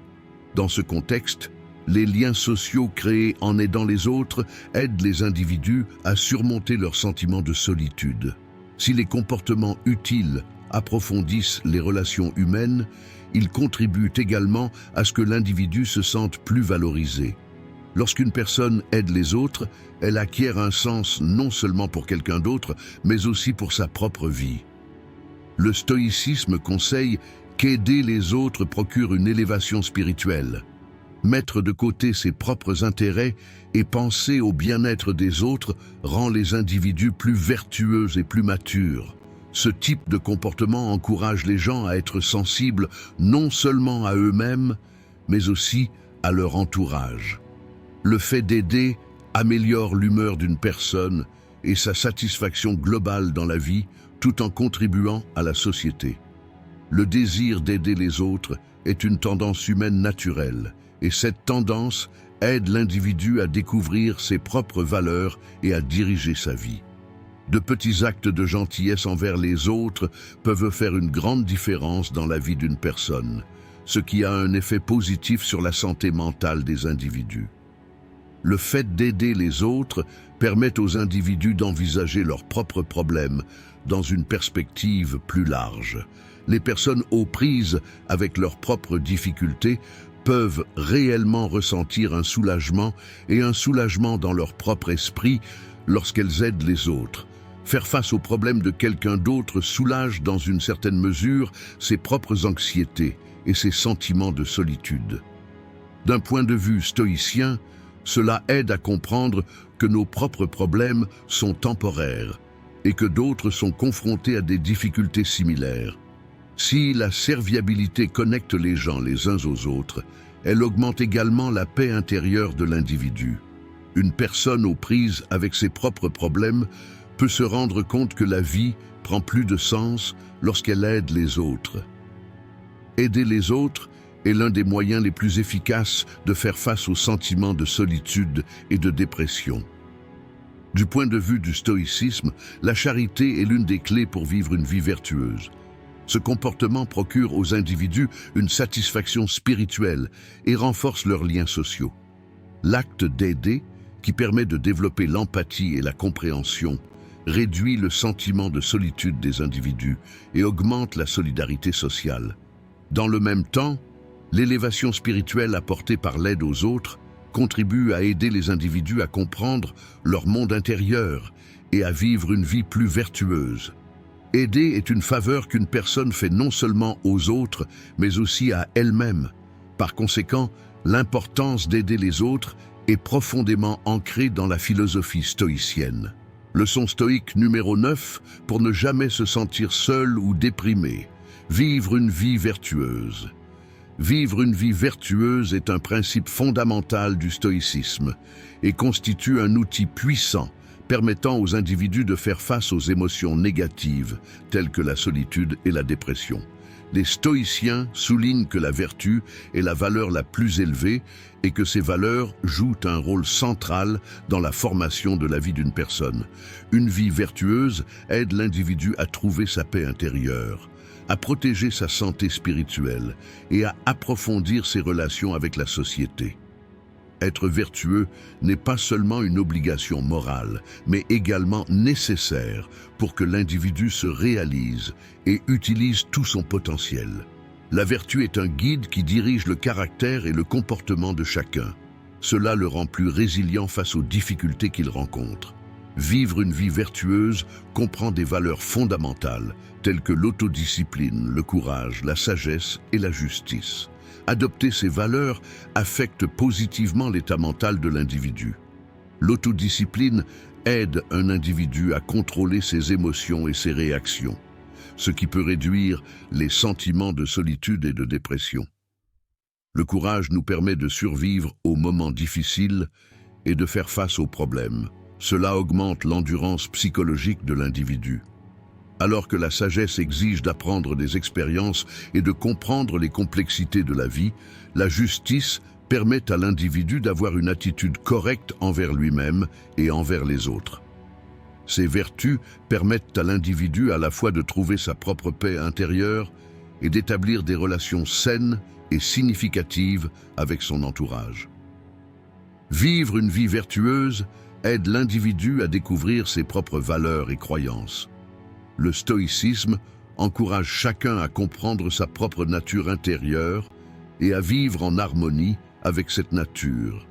Dans ce contexte, les liens sociaux créés en aidant les autres aident les individus à surmonter leur sentiment de solitude. Si les comportements utiles approfondissent les relations humaines, ils contribuent également à ce que l'individu se sente plus valorisé. Lorsqu'une personne aide les autres, elle acquiert un sens non seulement pour quelqu'un d'autre, mais aussi pour sa propre vie. Le stoïcisme conseille qu'aider les autres procure une élévation spirituelle. Mettre de côté ses propres intérêts et penser au bien-être des autres rend les individus plus vertueux et plus matures. Ce type de comportement encourage les gens à être sensibles non seulement à eux-mêmes, mais aussi à leur entourage. Le fait d'aider améliore l'humeur d'une personne et sa satisfaction globale dans la vie, tout en contribuant à la société. Le désir d'aider les autres est une tendance humaine naturelle, et cette tendance aide l'individu à découvrir ses propres valeurs et à diriger sa vie. De petits actes de gentillesse envers les autres peuvent faire une grande différence dans la vie d'une personne, ce qui a un effet positif sur la santé mentale des individus. Le fait d'aider les autres permet aux individus d'envisager leurs propres problèmes dans une perspective plus large. Les personnes aux prises avec leurs propres difficultés peuvent réellement ressentir un soulagement dans leur propre esprit lorsqu'elles aident les autres. Faire face aux problèmes de quelqu'un d'autre soulage dans une certaine mesure ses propres anxiétés et ses sentiments de solitude. D'un point de vue stoïcien, cela aide à comprendre que nos propres problèmes sont temporaires et que d'autres sont confrontés à des difficultés similaires. Si la serviabilité connecte les gens les uns aux autres, elle augmente également la paix intérieure de l'individu. Une personne aux prises avec ses propres problèmes peut se rendre compte que la vie prend plus de sens lorsqu'elle aide les autres. Aider les autres est l'un des moyens les plus efficaces de faire face aux sentiments de solitude et de dépression. Du point de vue du stoïcisme, la charité est l'une des clés pour vivre une vie vertueuse. Ce comportement procure aux individus une satisfaction spirituelle et renforce leurs liens sociaux. L'acte d'aider, qui permet de développer l'empathie et la compréhension, réduit le sentiment de solitude des individus et augmente la solidarité sociale. Dans le même temps, l'élévation spirituelle apportée par l'aide aux autres contribue à aider les individus à comprendre leur monde intérieur et à vivre une vie plus vertueuse. Aider est une faveur qu'une personne fait non seulement aux autres, mais aussi à elle-même. Par conséquent, l'importance d'aider les autres est profondément ancrée dans la philosophie stoïcienne. Leçon stoïque numéro 9, pour ne jamais se sentir seul ou déprimé. Vivre une vie vertueuse. Vivre une vie vertueuse est un principe fondamental du stoïcisme et constitue un outil puissant permettant aux individus de faire face aux émotions négatives telles que la solitude et la dépression. Les stoïciens soulignent que la vertu est la valeur la plus élevée et que ces valeurs jouent un rôle central dans la formation de la vie d'une personne. Une vie vertueuse aide l'individu à trouver sa paix intérieure, à protéger sa santé spirituelle et à approfondir ses relations avec la société. Être vertueux n'est pas seulement une obligation morale, mais également nécessaire pour que l'individu se réalise et utilise tout son potentiel. La vertu est un guide qui dirige le caractère et le comportement de chacun. Cela le rend plus résilient face aux difficultés qu'il rencontre. Vivre une vie vertueuse comprend des valeurs fondamentales, telles que l'autodiscipline, le courage, la sagesse et la justice. Adopter ces valeurs affecte positivement l'état mental de l'individu. L'autodiscipline aide un individu à contrôler ses émotions et ses réactions, ce qui peut réduire les sentiments de solitude et de dépression. Le courage nous permet de survivre aux moments difficiles et de faire face aux problèmes. Cela augmente l'endurance psychologique de l'individu. Alors que la sagesse exige d'apprendre des expériences et de comprendre les complexités de la vie, la justice permet à l'individu d'avoir une attitude correcte envers lui-même et envers les autres. Ces vertus permettent à l'individu à la fois de trouver sa propre paix intérieure et d'établir des relations saines et significatives avec son entourage. Vivre une vie vertueuse aide l'individu à découvrir ses propres valeurs et croyances. Le stoïcisme encourage chacun à comprendre sa propre nature intérieure et à vivre en harmonie avec cette nature.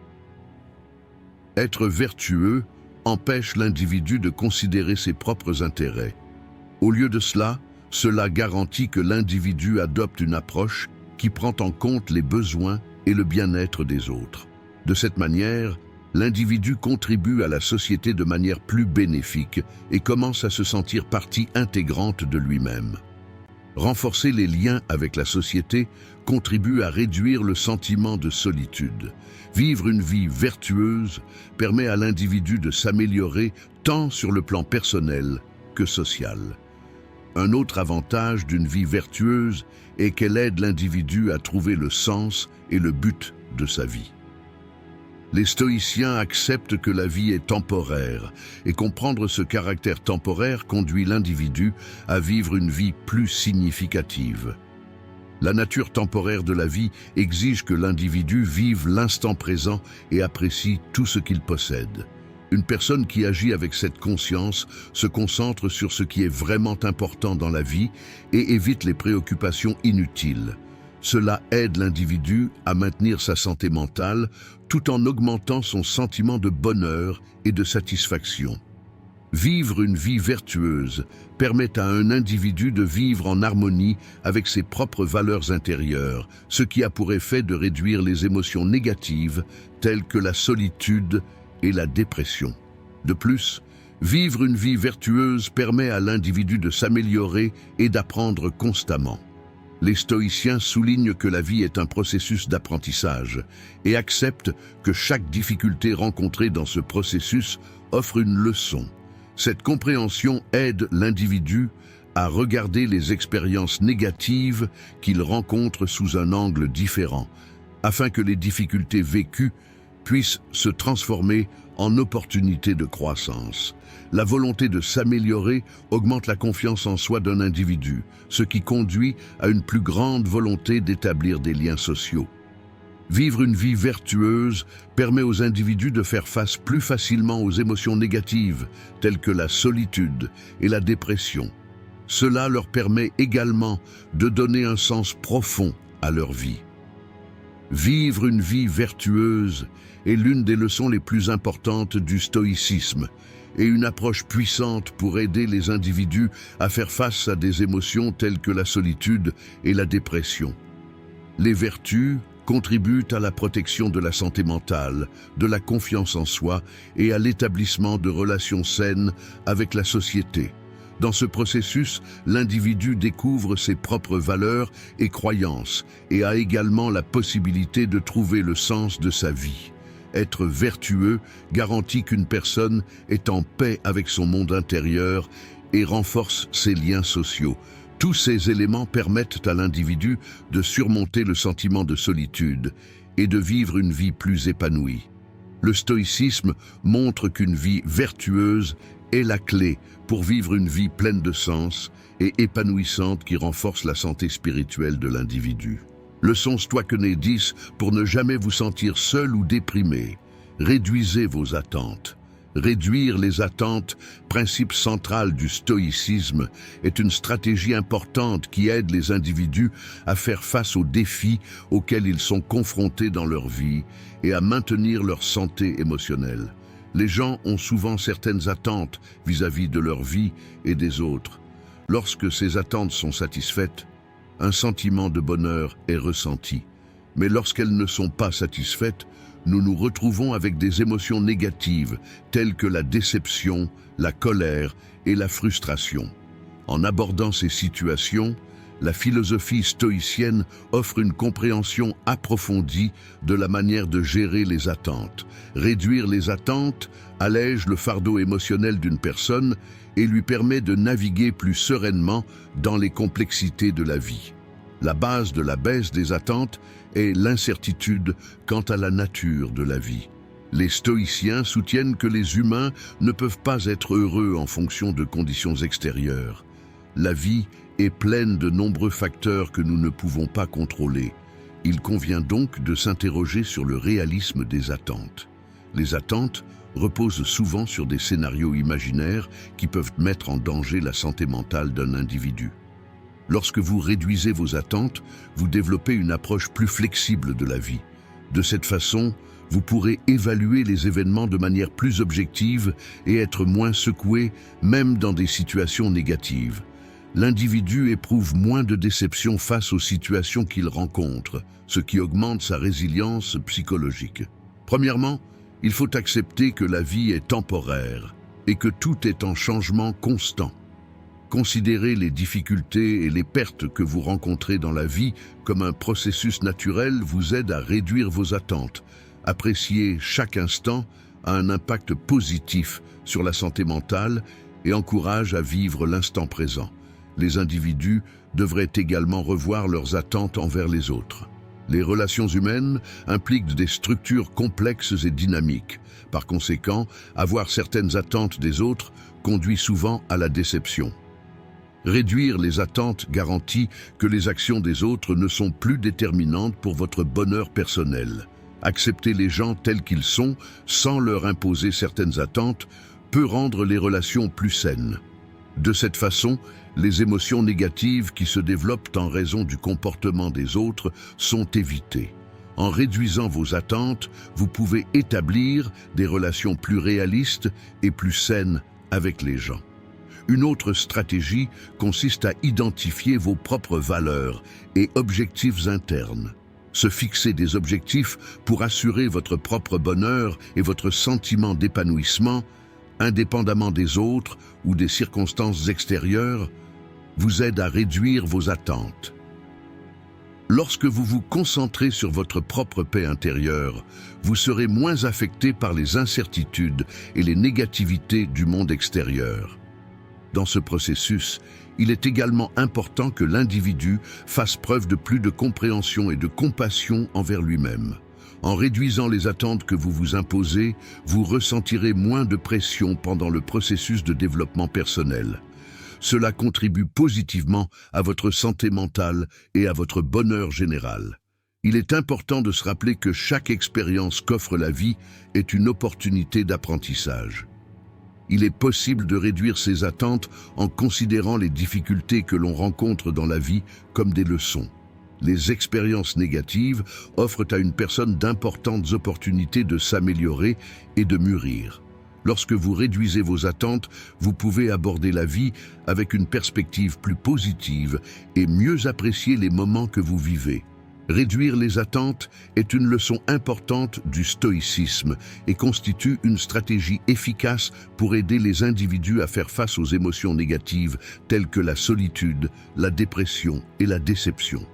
Être vertueux empêche l'individu de considérer ses propres intérêts. Au lieu de cela, cela garantit que l'individu adopte une approche qui prend en compte les besoins et le bien-être des autres. De cette manière, l'individu contribue à la société de manière plus bénéfique et commence à se sentir partie intégrante de lui-même. Renforcer les liens avec la société contribue à réduire le sentiment de solitude. Vivre une vie vertueuse permet à l'individu de s'améliorer tant sur le plan personnel que social. Un autre avantage d'une vie vertueuse est qu'elle aide l'individu à trouver le sens et le but de sa vie. Les stoïciens acceptent que la vie est temporaire et comprendre ce caractère temporaire conduit l'individu à vivre une vie plus significative. La nature temporaire de la vie exige que l'individu vive l'instant présent et apprécie tout ce qu'il possède. Une personne qui agit avec cette conscience se concentre sur ce qui est vraiment important dans la vie et évite les préoccupations inutiles. Cela aide l'individu à maintenir sa santé mentale tout en augmentant son sentiment de bonheur et de satisfaction. Vivre une vie vertueuse permet à un individu de vivre en harmonie avec ses propres valeurs intérieures, ce qui a pour effet de réduire les émotions négatives telles que la solitude et la dépression. De plus, vivre une vie vertueuse permet à l'individu de s'améliorer et d'apprendre constamment. Les stoïciens soulignent que la vie est un processus d'apprentissage et acceptent que chaque difficulté rencontrée dans ce processus offre une leçon. Cette compréhension aide l'individu à regarder les expériences négatives qu'il rencontre sous un angle différent, afin que les difficultés vécues puissent se transformer en opportunités de croissance. La volonté de s'améliorer augmente la confiance en soi d'un individu, ce qui conduit à une plus grande volonté d'établir des liens sociaux. Vivre une vie vertueuse permet aux individus de faire face plus facilement aux émotions négatives, telles que la solitude et la dépression. Cela leur permet également de donner un sens profond à leur vie. Vivre une vie vertueuse est l'une des leçons les plus importantes du stoïcisme et une approche puissante pour aider les individus à faire face à des émotions telles que la solitude et la dépression. Les vertus contribuent à la protection de la santé mentale, de la confiance en soi et à l'établissement de relations saines avec la société. Dans ce processus, l'individu découvre ses propres valeurs et croyances et a également la possibilité de trouver le sens de sa vie. Être vertueux garantit qu'une personne est en paix avec son monde intérieur et renforce ses liens sociaux. Tous ces éléments permettent à l'individu de surmonter le sentiment de solitude et de vivre une vie plus épanouie. Le stoïcisme montre qu'une vie vertueuse est la clé pour vivre une vie pleine de sens et épanouissante qui renforce la santé spirituelle de l'individu. Leçon Stoiconée 10 pour ne jamais vous sentir seul ou déprimé. Réduisez vos attentes. Réduire les attentes, principe central du stoïcisme, est une stratégie importante qui aide les individus à faire face aux défis auxquels ils sont confrontés dans leur vie et à maintenir leur santé émotionnelle. Les gens ont souvent certaines attentes vis-à-vis de leur vie et des autres. Lorsque ces attentes sont satisfaites, un sentiment de bonheur est ressenti. Mais lorsqu'elles ne sont pas satisfaites, nous nous retrouvons avec des émotions négatives telles que la déception, la colère et la frustration. En abordant ces situations, la philosophie stoïcienne offre une compréhension approfondie de la manière de gérer les attentes. Réduire les attentes allège le fardeau émotionnel d'une personne et lui permet de naviguer plus sereinement dans les complexités de la vie. La base de la baisse des attentes est l'incertitude quant à la nature de la vie. Les stoïciens soutiennent que les humains ne peuvent pas être heureux en fonction de conditions extérieures. La vie est pleine de nombreux facteurs que nous ne pouvons pas contrôler. Il convient donc de s'interroger sur le réalisme des attentes. Les attentes reposent souvent sur des scénarios imaginaires qui peuvent mettre en danger la santé mentale d'un individu. Lorsque vous réduisez vos attentes, vous développez une approche plus flexible de la vie. De cette façon, Vous pourrez évaluer les événements de manière plus objective et être moins secoué, même dans des situations négatives. L'individu éprouve moins de déception face aux situations qu'il rencontre, ce qui augmente sa résilience psychologique. Premièrement, il faut accepter que la vie est temporaire et que tout est en changement constant. Considérez les difficultés et les pertes que vous rencontrez dans la vie comme un processus naturel vous aide à réduire vos attentes. Apprécier chaque instant a un impact positif sur la santé mentale et encourage à vivre l'instant présent. Les individus devraient également revoir leurs attentes envers les autres. Les relations humaines impliquent des structures complexes et dynamiques. Par conséquent, avoir certaines attentes des autres conduit souvent à la déception. Réduire les attentes garantit que les actions des autres ne sont plus déterminantes pour votre bonheur personnel. Accepter les gens tels qu'ils sont, sans leur imposer certaines attentes, peut rendre les relations plus saines. De cette façon, les émotions négatives qui se développent en raison du comportement des autres sont évitées. En réduisant vos attentes, vous pouvez établir des relations plus réalistes et plus saines avec les gens. Une autre stratégie consiste à identifier vos propres valeurs et objectifs internes. Se fixer des objectifs pour assurer votre propre bonheur et votre sentiment d'épanouissement, indépendamment des autres ou des circonstances extérieures, vous aide à réduire vos attentes. Lorsque vous vous concentrez sur votre propre paix intérieure, vous serez moins affecté par les incertitudes et les négativités du monde extérieur. Dans ce processus, il est également important que l'individu fasse preuve de plus de compréhension et de compassion envers lui-même. En réduisant les attentes que vous vous imposez, vous ressentirez moins de pression pendant le processus de développement personnel. Cela contribue positivement à votre santé mentale et à votre bonheur général. Il est important de se rappeler que chaque expérience qu'offre la vie est une opportunité d'apprentissage. Il est possible de réduire ses attentes en considérant les difficultés que l'on rencontre dans la vie comme des leçons. Les expériences négatives offrent à une personne d'importantes opportunités de s'améliorer et de mûrir. Lorsque vous réduisez vos attentes, vous pouvez aborder la vie avec une perspective plus positive et mieux apprécier les moments que vous vivez. Réduire les attentes est une leçon importante du stoïcisme et constitue une stratégie efficace pour aider les individus à faire face aux émotions négatives telles que la solitude, la dépression et la déception.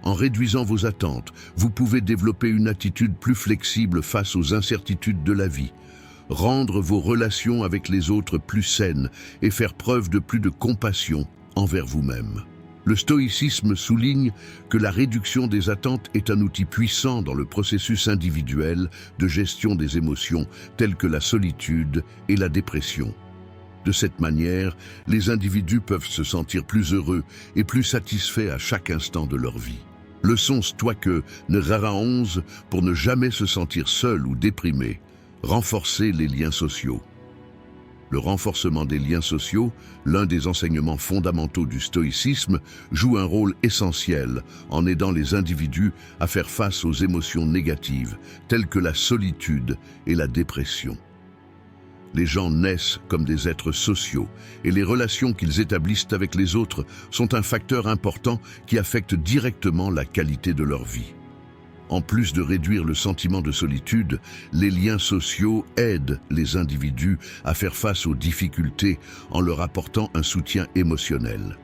En réduisant vos attentes, vous pouvez développer une attitude plus flexible face aux incertitudes de la vie, rendre vos relations avec les autres plus saines et faire preuve de plus de compassion envers vous-même. Le stoïcisme souligne que la réduction des attentes est un outil puissant dans le processus individuel de gestion des émotions telles que la solitude et la dépression. De cette manière, les individus peuvent se sentir plus heureux et plus satisfaits à chaque instant de leur vie. Leçon stoïque Nrara 11 pour ne jamais se sentir seul ou déprimé. Renforcer les liens sociaux. Le renforcement des liens sociaux, l'un des enseignements fondamentaux du stoïcisme, joue un rôle essentiel en aidant les individus à faire face aux émotions négatives, telles que la solitude et la dépression. Les gens naissent comme des êtres sociaux et les relations qu'ils établissent avec les autres sont un facteur important qui affecte directement la qualité de leur vie. En plus de réduire le sentiment de solitude, les liens sociaux aident les individus à faire face aux difficultés en leur apportant un soutien émotionnel.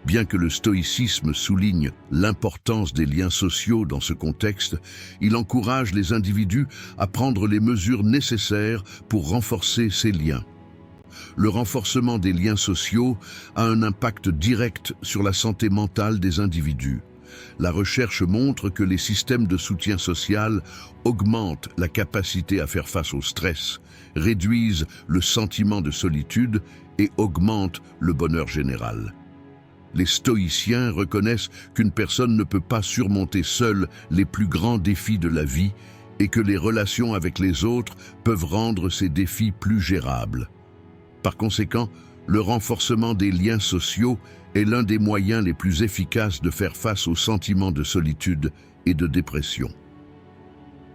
Bien que le stoïcisme souligne l'importance des liens sociaux dans ce contexte, il encourage les individus à prendre les mesures nécessaires pour renforcer ces liens. Le renforcement des liens sociaux a un impact direct sur la santé mentale des individus. La recherche montre que les systèmes de soutien social augmentent la capacité à faire face au stress, réduisent le sentiment de solitude et augmentent le bonheur général. Les stoïciens reconnaissent qu'une personne ne peut pas surmonter seule les plus grands défis de la vie et que les relations avec les autres peuvent rendre ces défis plus gérables. Par conséquent, le renforcement des liens sociaux est l'un des moyens les plus efficaces de faire face aux sentiments de solitude et de dépression.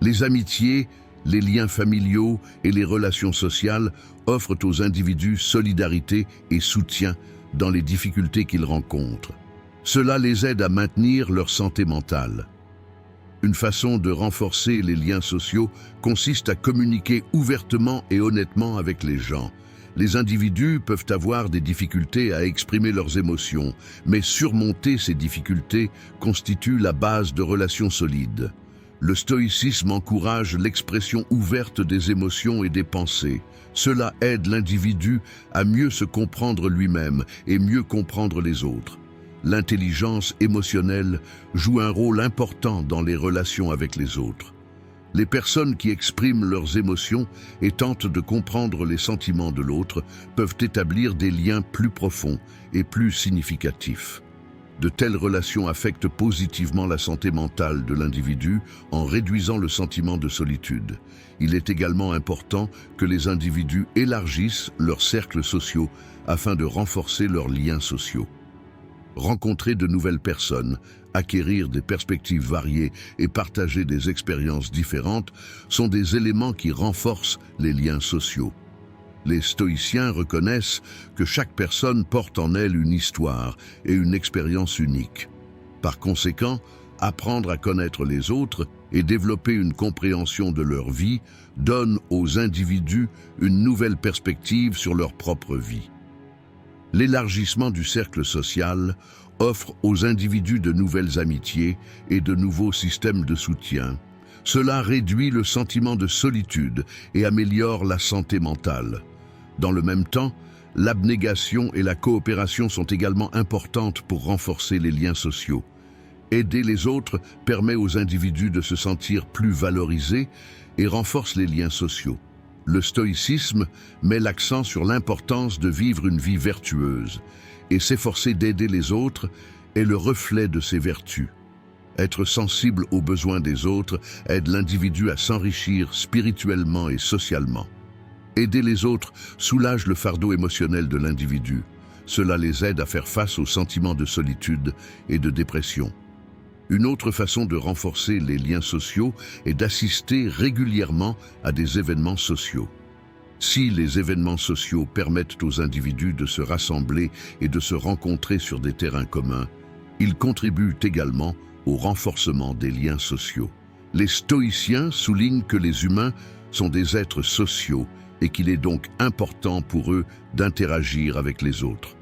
Les amitiés, les liens familiaux et les relations sociales offrent aux individus solidarité et soutien dans les difficultés qu'ils rencontrent. Cela les aide à maintenir leur santé mentale. Une façon de renforcer les liens sociaux consiste à communiquer ouvertement et honnêtement avec les gens. Les individus peuvent avoir des difficultés à exprimer leurs émotions, mais surmonter ces difficultés constitue la base de relations solides. Le stoïcisme encourage l'expression ouverte des émotions et des pensées. Cela aide l'individu à mieux se comprendre lui-même et mieux comprendre les autres. L'intelligence émotionnelle joue un rôle important dans les relations avec les autres. Les personnes qui expriment leurs émotions et tentent de comprendre les sentiments de l'autre peuvent établir des liens plus profonds et plus significatifs. De telles relations affectent positivement la santé mentale de l'individu en réduisant le sentiment de solitude. Il est également important que les individus élargissent leurs cercles sociaux afin de renforcer leurs liens sociaux. Rencontrer de nouvelles personnes, acquérir des perspectives variées et partager des expériences différentes sont des éléments qui renforcent les liens sociaux. Les stoïciens reconnaissent que chaque personne porte en elle une histoire et une expérience unique. Par conséquent, apprendre à connaître les autres et développer une compréhension de leur vie donne aux individus une nouvelle perspective sur leur propre vie. L'élargissement du cercle social offre aux individus de nouvelles amitiés et de nouveaux systèmes de soutien. Cela réduit le sentiment de solitude et améliore la santé mentale. Dans le même temps, l'abnégation et la coopération sont également importantes pour renforcer les liens sociaux. Aider les autres permet aux individus de se sentir plus valorisés et renforce les liens sociaux. Le stoïcisme met l'accent sur l'importance de vivre une vie vertueuse, et s'efforcer d'aider les autres est le reflet de ces vertus. Être sensible aux besoins des autres aide l'individu à s'enrichir spirituellement et socialement. Aider les autres soulage le fardeau émotionnel de l'individu. Cela les aide à faire face aux sentiments de solitude et de dépression. Une autre façon de renforcer les liens sociaux est d'assister régulièrement à des événements sociaux. Si les événements sociaux permettent aux individus de se rassembler et de se rencontrer sur des terrains communs, ils contribuent également au renforcement des liens sociaux. Les stoïciens soulignent que les humains sont des êtres sociaux et qu'il est donc important pour eux d'interagir avec les autres.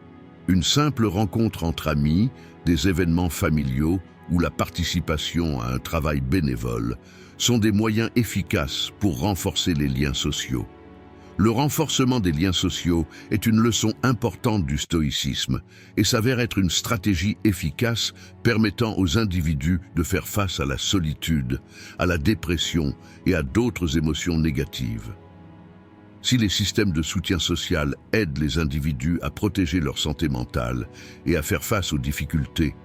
Une simple rencontre entre amis, des événements familiaux ou la participation à un travail bénévole sont des moyens efficaces pour renforcer les liens sociaux. Le renforcement des liens sociaux est une leçon importante du stoïcisme et s'avère être une stratégie efficace permettant aux individus de faire face à la solitude, à la dépression et à d'autres émotions négatives. Si les systèmes de soutien social aident les individus à protéger leur santé mentale et à faire face aux difficultés,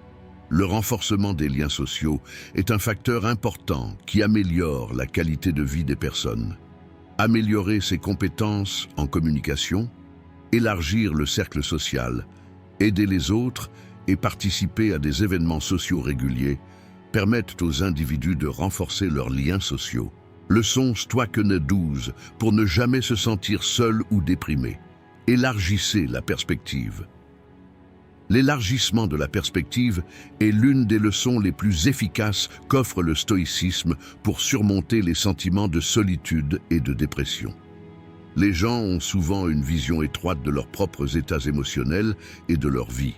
le renforcement des liens sociaux est un facteur important qui améliore la qualité de vie des personnes. Améliorer ses compétences en communication, élargir le cercle social, aider les autres et participer à des événements sociaux réguliers permettent aux individus de renforcer leurs liens sociaux. Leçon Stoïque 12 pour ne jamais se sentir seul ou déprimé. Élargissez la perspective. L'élargissement de la perspective est l'une des leçons les plus efficaces qu'offre le stoïcisme pour surmonter les sentiments de solitude et de dépression. Les gens ont souvent une vision étroite de leurs propres états émotionnels et de leur vie.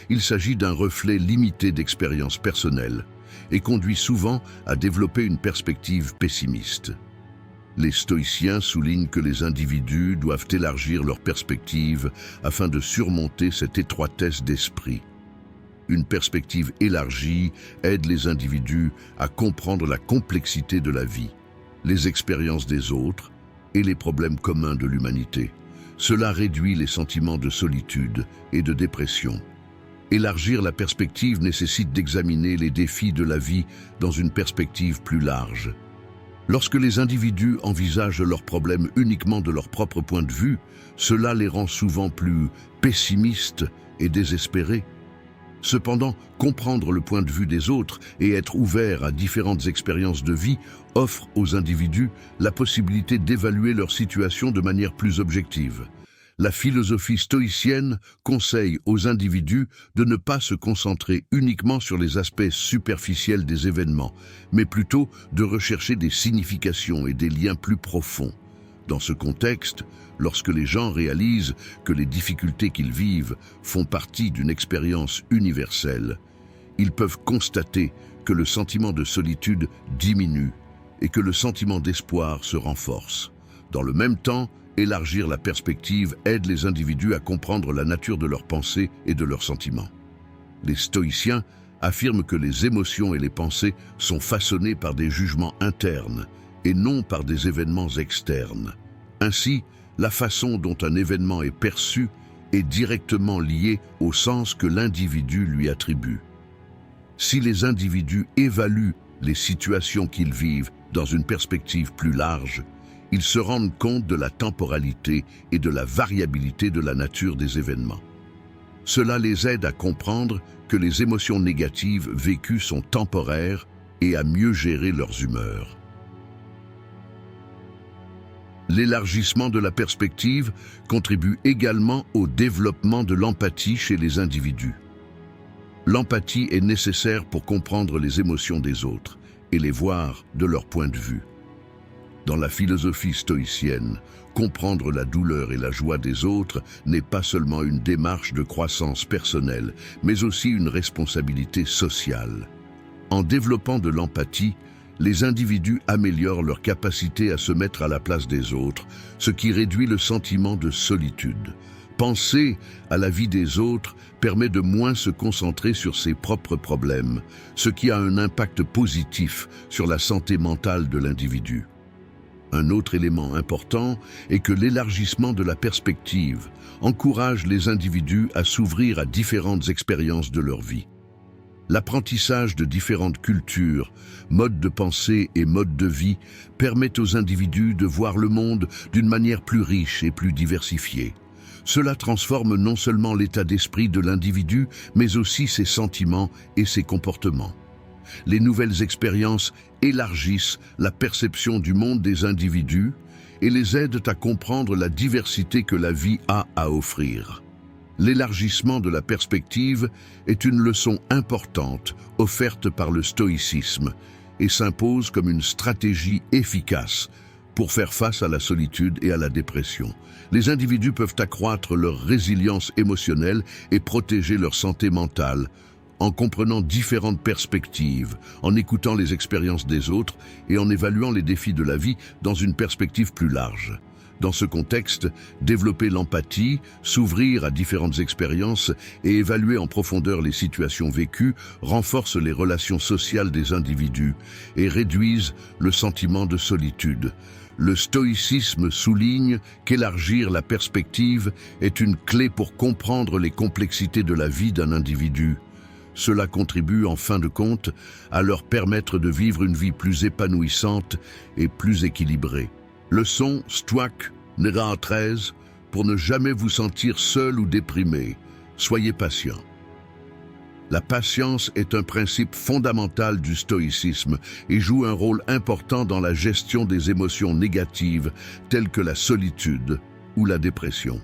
Il s'agit d'un reflet limité d'expériences personnelles et conduit souvent à développer une perspective pessimiste. Les stoïciens soulignent que les individus doivent élargir leur perspective afin de surmonter cette étroitesse d'esprit. Une perspective élargie aide les individus à comprendre la complexité de la vie, les expériences des autres et les problèmes communs de l'humanité. Cela réduit les sentiments de solitude et de dépression. Élargir la perspective nécessite d'examiner les défis de la vie dans une perspective plus large. Lorsque les individus envisagent leurs problèmes uniquement de leur propre point de vue, cela les rend souvent plus pessimistes et désespérés. Cependant, comprendre le point de vue des autres et être ouvert à différentes expériences de vie offre aux individus la possibilité d'évaluer leur situation de manière plus objective. La philosophie stoïcienne conseille aux individus de ne pas se concentrer uniquement sur les aspects superficiels des événements, mais plutôt de rechercher des significations et des liens plus profonds. Dans ce contexte, lorsque les gens réalisent que les difficultés qu'ils vivent font partie d'une expérience universelle, ils peuvent constater que le sentiment de solitude diminue et que le sentiment d'espoir se renforce. Dans le même temps, élargir la perspective aide les individus à comprendre la nature de leurs pensées et de leurs sentiments. Les stoïciens affirment que les émotions et les pensées sont façonnées par des jugements internes et non par des événements externes. Ainsi, la façon dont un événement est perçu est directement liée au sens que l'individu lui attribue. Si les individus évaluent les situations qu'ils vivent dans une perspective plus large, ils se rendent compte de la temporalité et de la variabilité de la nature des événements. Cela les aide à comprendre que les émotions négatives vécues sont temporaires et à mieux gérer leurs humeurs. L'élargissement de la perspective contribue également au développement de l'empathie chez les individus. L'empathie est nécessaire pour comprendre les émotions des autres et les voir de leur point de vue. Dans la philosophie stoïcienne, comprendre la douleur et la joie des autres n'est pas seulement une démarche de croissance personnelle, mais aussi une responsabilité sociale. En développant de l'empathie, les individus améliorent leur capacité à se mettre à la place des autres, ce qui réduit le sentiment de solitude. Penser à la vie des autres permet de moins se concentrer sur ses propres problèmes, ce qui a un impact positif sur la santé mentale de l'individu. Un autre élément important est que l'élargissement de la perspective encourage les individus à s'ouvrir à différentes expériences de leur vie. L'apprentissage de différentes cultures, modes de pensée et modes de vie permet aux individus de voir le monde d'une manière plus riche et plus diversifiée. Cela transforme non seulement l'état d'esprit de l'individu, mais aussi ses sentiments et ses comportements. Les nouvelles expériences élargissent la perception du monde des individus et les aident à comprendre la diversité que la vie a à offrir. L'élargissement de la perspective est une leçon importante offerte par le stoïcisme et s'impose comme une stratégie efficace pour faire face à la solitude et à la dépression. Les individus peuvent accroître leur résilience émotionnelle et protéger leur santé mentale en comprenant différentes perspectives, en écoutant les expériences des autres et en évaluant les défis de la vie dans une perspective plus large. Dans ce contexte, développer l'empathie, s'ouvrir à différentes expériences et évaluer en profondeur les situations vécues renforce les relations sociales des individus et réduisent le sentiment de solitude. Le stoïcisme souligne qu'élargir la perspective est une clé pour comprendre les complexités de la vie d'un individu. Cela contribue, en fin de compte, à leur permettre de vivre une vie plus épanouissante et plus équilibrée. Leçon Stoic, Nera 13, pour ne jamais vous sentir seul ou déprimé, soyez patient. La patience est un principe fondamental du stoïcisme et joue un rôle important dans la gestion des émotions négatives telles que la solitude ou la dépression.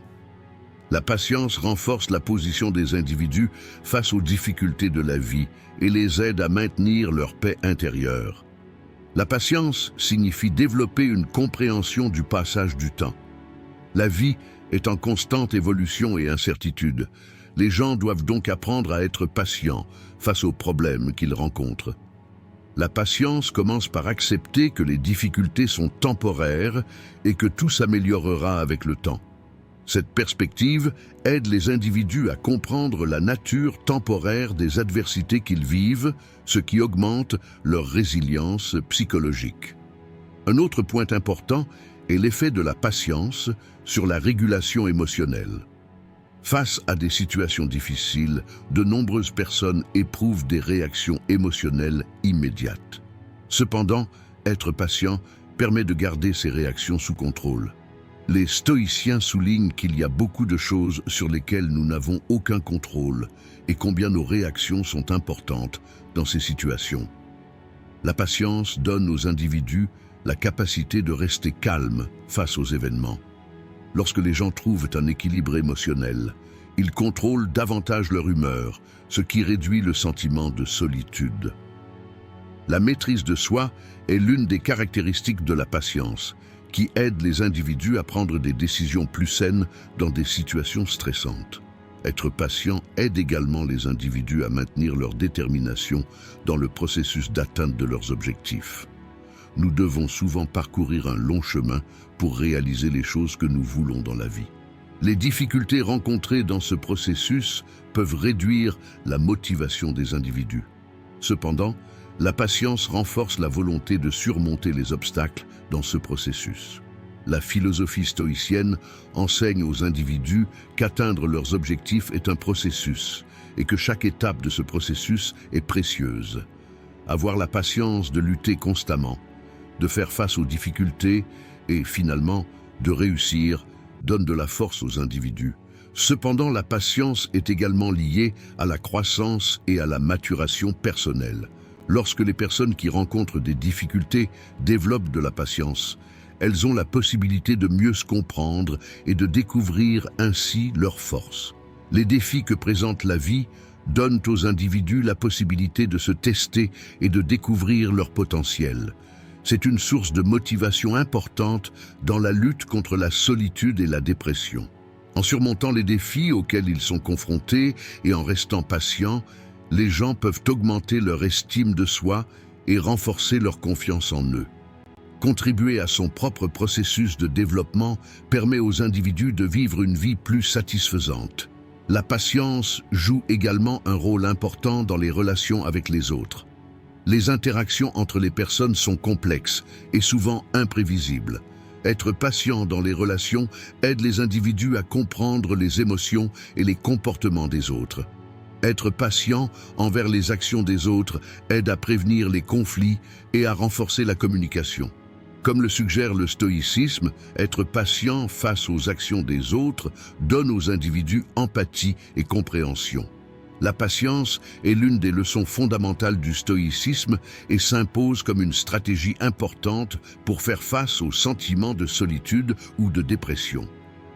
La patience renforce la position des individus face aux difficultés de la vie et les aide à maintenir leur paix intérieure. La patience signifie développer une compréhension du passage du temps. La vie est en constante évolution et incertitude. Les gens doivent donc apprendre à être patients face aux problèmes qu'ils rencontrent. La patience commence par accepter que les difficultés sont temporaires et que tout s'améliorera avec le temps. Cette perspective aide les individus à comprendre la nature temporaire des adversités qu'ils vivent, ce qui augmente leur résilience psychologique. Un autre point important est l'effet de la patience sur la régulation émotionnelle. Face à des situations difficiles, de nombreuses personnes éprouvent des réactions émotionnelles immédiates. Cependant, être patient permet de garder ces réactions sous contrôle. Les stoïciens soulignent qu'il y a beaucoup de choses sur lesquelles nous n'avons aucun contrôle et combien nos réactions sont importantes dans ces situations. La patience donne aux individus la capacité de rester calmes face aux événements. Lorsque les gens trouvent un équilibre émotionnel, ils contrôlent davantage leur humeur, ce qui réduit le sentiment de solitude. La maîtrise de soi est l'une des caractéristiques de la patience, qui aide les individus à prendre des décisions plus saines dans des situations stressantes. Être patient aide également les individus à maintenir leur détermination dans le processus d'atteinte de leurs objectifs. Nous devons souvent parcourir un long chemin pour réaliser les choses que nous voulons dans la vie. Les difficultés rencontrées dans ce processus peuvent réduire la motivation des individus. Cependant, la patience renforce la volonté de surmonter les obstacles dans ce processus. La philosophie stoïcienne enseigne aux individus qu'atteindre leurs objectifs est un processus et que chaque étape de ce processus est précieuse. Avoir la patience de lutter constamment, de faire face aux difficultés et, finalement, de réussir donne de la force aux individus. Cependant, la patience est également liée à la croissance et à la maturation personnelle. Lorsque les personnes qui rencontrent des difficultés développent de la patience, elles ont la possibilité de mieux se comprendre et de découvrir ainsi leurs forces. Les défis que présente la vie donnent aux individus la possibilité de se tester et de découvrir leur potentiel. C'est une source de motivation importante dans la lutte contre la solitude et la dépression. En surmontant les défis auxquels ils sont confrontés et en restant patients, les gens peuvent augmenter leur estime de soi et renforcer leur confiance en eux. Contribuer à son propre processus de développement permet aux individus de vivre une vie plus satisfaisante. La patience joue également un rôle important dans les relations avec les autres. Les interactions entre les personnes sont complexes et souvent imprévisibles. Être patient dans les relations aide les individus à comprendre les émotions et les comportements des autres. Être patient envers les actions des autres aide à prévenir les conflits et à renforcer la communication. Comme le suggère le stoïcisme, être patient face aux actions des autres donne aux individus empathie et compréhension. La patience est l'une des leçons fondamentales du stoïcisme et s'impose comme une stratégie importante pour faire face aux sentiments de solitude ou de dépression.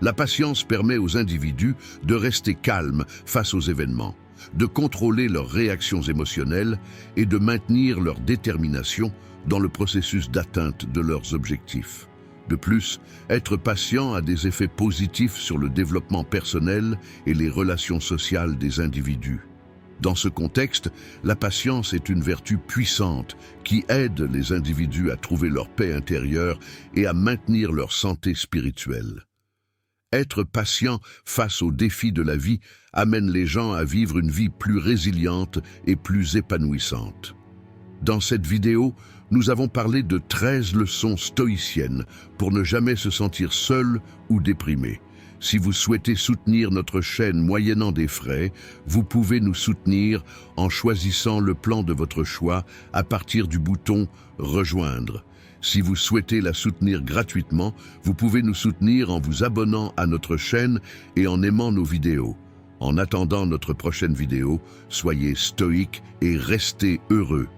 La patience permet aux individus de rester calmes face aux événements, de contrôler leurs réactions émotionnelles et de maintenir leur détermination dans le processus d'atteinte de leurs objectifs. De plus, être patient a des effets positifs sur le développement personnel et les relations sociales des individus. Dans ce contexte, la patience est une vertu puissante qui aide les individus à trouver leur paix intérieure et à maintenir leur santé spirituelle. Être patient face aux défis de la vie amène les gens à vivre une vie plus résiliente et plus épanouissante. Dans cette vidéo, nous avons parlé de 13 leçons stoïciennes pour ne jamais se sentir seul ou déprimé. Si vous souhaitez soutenir notre chaîne moyennant des frais, vous pouvez nous soutenir en choisissant le plan de votre choix à partir du bouton « Rejoindre ». Si vous souhaitez la soutenir gratuitement, vous pouvez nous soutenir en vous abonnant à notre chaîne et en aimant nos vidéos. En attendant notre prochaine vidéo, soyez stoïques et restez heureux.